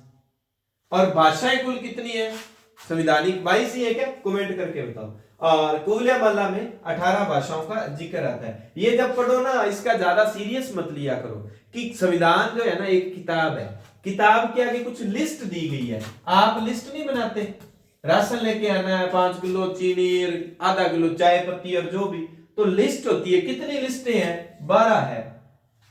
और भाषाएं कुल कितनी है? संविधानिक 22 ही है क्या? कमेंट करके बताओ। और कुल्यमाला में 18 भाषाओं का जिक्र आता है। ये जब पढ़ो ना, इसका ज्यादा सीरियस मत लिया करो कि संविधान जो है ना एक किताब है, किताब के आगे कुछ लिस्ट दी गई है। आप लिस्ट नहीं बनाते, राशन लेके आना है 5 किलो चीनी, आधा किलो चाय पत्ती और जो भी, तो लिस्ट होती है। कितनी लिस्टें हैं? 12 है।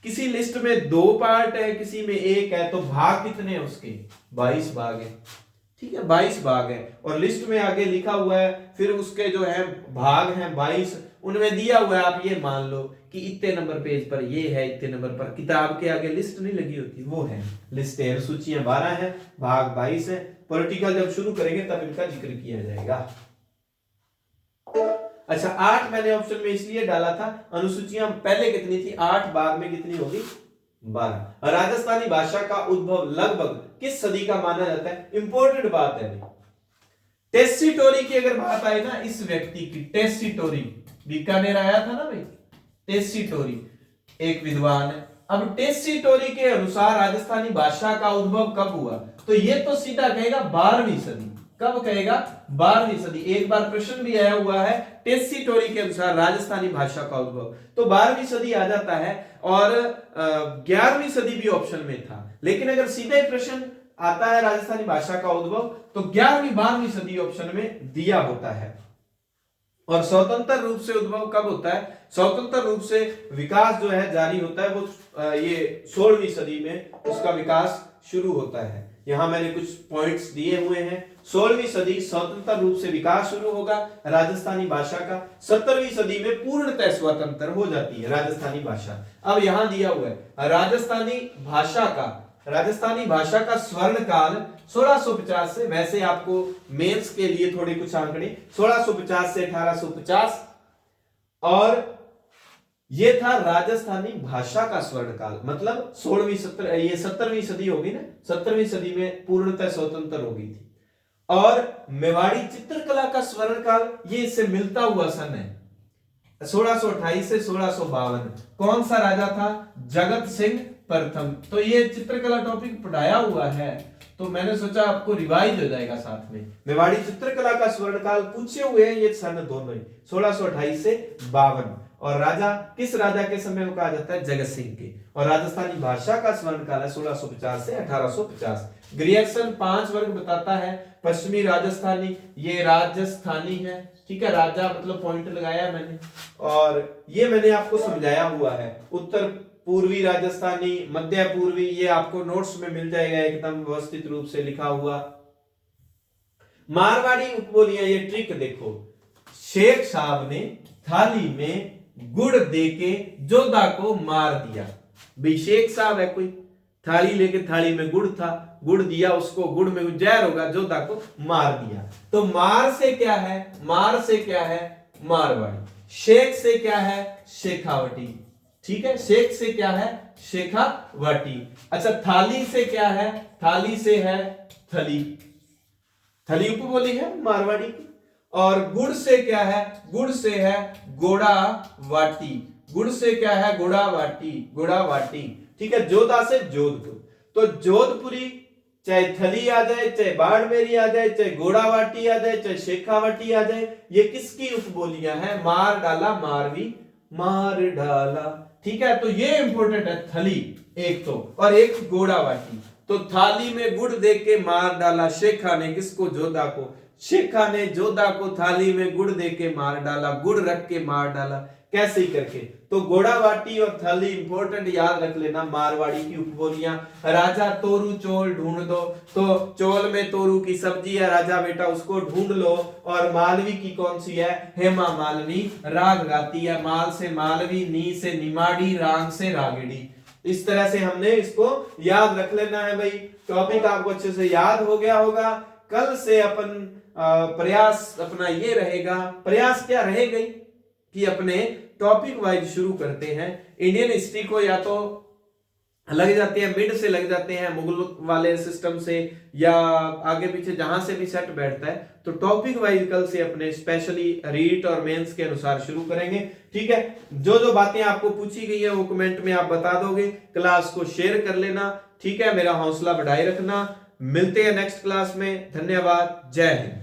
किसी लिस्ट में 2 पार्ट है, किसी में 1 है, तो भाग कितने हैं उसके? 22 भाग है। ठीक है, 22 भाग है। और लिस्ट में आगे लिखा हुआ है, फिर उसके जो है भाग हैं 22, उनमें दिया हुआ है। आप ये मान लो कि इतने नंबर पेज पर ये है, इतने नंबर पर। किताब के आगे लिस्ट नहीं लगी होती, वो है लिस्टें। सूचियां 12 है, भाग 22 है। पॉलिटिकल जब शुरू करेंगे तब इनका जिक्र किया जाएगा। अच्छा, 8 मैंने ऑप्शन में इसलिए डाला था, अनुसूचियां पहले कितनी थी? 8, बाद में कितनी होगी? 12। राजस्थानी भाषा का उद्भव लगभग किस सदी का माना जाता है? इंपॉर्टेंट बात है। टेस्सीटोरी की अगर बात आए ना, इस व्यक्ति की, टेस्सीटोरी, बीकानेर आया था ना भाई, टेस्सीटोरी एक विद्वान है। अब टेस्सीटोरी के अनुसार राजस्थानी भाषा का उद्भव कब हुआ? तो ये तो सीधा कहेगा 12वीं सदी। कब कहेगा? 12वीं सदी। एक बार प्रश्न भी आया हुआ है, टेस्सीटोरी के अनुसार राजस्थानी भाषा का उद्भव, तो 12वीं सदी आ जाता है। और 11वीं सदी भी ऑप्शन में था, लेकिन अगर सीधे प्रश्न आता है राजस्थानी भाषा का उद्भव, तो 11वीं 12वीं सदी ऑप्शन में दिया होता है। और स्वतंत्र रूप से उद्भव कब होता है? स्वतंत्र रूप से विकास जो है जारी होता है, वो ये 16वीं सदी में उसका विकास शुरू होता है। यहां मैंने कुछ पॉइंट्स दिए हुए हैं। 16वीं सदी स्वतंत्र रूप से विकास शुरू होगा राजस्थानी भाषा का। 17वीं सदी में पूर्णतः स्वतंत्र हो जाती है राजस्थानी भाषा। अब यहां दिया हुआ है राजस्थानी भाषा का स्वर्ण काल 1650 से, वैसे आपको मेंस के लिए थोड़े कुछ आंकड़े, 1650 से 1850, और ये था राजस्थानी भाषा का स्वर्ण काल। मतलब 17वीं सदी होगी ना, 17वीं सदी में पूर्णतः स्वतंत्र हो गई थी। और मेवाड़ी चित्रकला का स्वर्ण काल, ये इससे मिलता हुआ सन है, 1628 से 1652। कौन सा राजा था? जगत सिंह प्रथम। तो ये चित्रकला टॉपिक पढ़ाया हुआ है, तो मैंने सोचा आपको रिवाइज हो जाएगा साथ में। मेवाड़ी चित्रकला का स्वर्ण काल पूछे हुए हैं, ये सन दोनों ही 1628 से 52। और राजा, किस राजा के समय को कहा जाता है? जगत सिंह के। और राजस्थानी भाषा का स्वर्ण काल है 1650 से 1850। ग्रियर्सन 5 वर्ग बताता है। पश्चिमी राजस्थानी, ये राजस्थानी है, ठीक है, राजा मतलब पॉइंट लगाया मैंने, और ये मैंने आपको समझाया हुआ है। उत्तर पूर्वी राजस्थानी, मध्य पूर्वी, ये आपको नोट्स में मिल जाएगा एकदम व्यवस्थित रूप से लिखा हुआ। मारवाड़ी उपबोलियां, ये ट्रिक देखो। शेख साहब ने थाली में गुड़ देके जोधा को मार दिया। भाई शेख साहब है कोई, थाली लेके, थाली में गुड़ था, गुड़ दिया उसको, गुड़ में जहर होगा, जोधा को मार दिया। तो मार से क्या है? मार से क्या है? मारवाड़ी। शेख से क्या है? शेखावटी। ठीक है, शेख से क्या है? शेखावटी। अच्छा, थाली से क्या है? थाली से है थली। थली उपबोली है मारवाड़ी की। और गुड़ से क्या है? गुड़ से है गोड़ा वाटी। गुड़ से क्या है? गोड़ा वाटी, गोड़ा वाटी। ठीक है, जोधा से जोधपुर। तो जोधपुरी चाहे थली आ जाए, चाहे बाड़मेरी आ जाए, चाहे गोड़ावाटी आ जाए, चाहे शेखावटी आ जाए, ये किसकी उपबोलियां हैं? मार डाला, मारवी, मार डाला। ठीक है, तो ये इंपॉर्टेंट है, थली एक तो, और एक गोड़ावाटी। तो थाली में गुड़ दे के मार डाला शेखा ने, किसको? जोधा को। शेखा ने जोधा को थाली में गुड़ दे के मार डाला, गुड़ रख के मार डाला, कैसे ही करके। तो गोड़ावाटी और थाली इंपॉर्टेंट, याद रख लेना मारवाड़ी की उपबोलियां। राजा तोरू चोल ढूंढ दो, तो चोल में तोरू की सब्जी है राजा बेटा, उसको ढूंढ लो। और मालवी की कौन सी है? हेमा मालवी राग गाती है। माल से मालवी, नी से निमाड़ी, राग से रागिड़ी। इस तरह से हमने इसको याद रख लेना है भाई। टॉपिक आपको अच्छे से याद हो गया होगा। कल से अपन प्रयास अपना ये रहेगा, प्रयास क्या रहेगा कि अपने टॉपिक वाइज शुरू करते हैं। इंडियन हिस्ट्री को या तो लग जाते हैं, मिड से लग जाते हैं, मुगल वाले सिस्टम से, या आगे पीछे जहां से भी सेट बैठता है, तो टॉपिक वाइज कल से अपने स्पेशली रीट और मेंस के अनुसार शुरू करेंगे। ठीक है, जो जो बातें आपको पूछी गई है वो कमेंट में आप बता दोगे, क्लास को शेयर कर लेना। ठीक है, मेरा हौसला बढ़ाए रखना। मिलते हैं नेक्स्ट क्लास में। धन्यवाद। जय हिंद।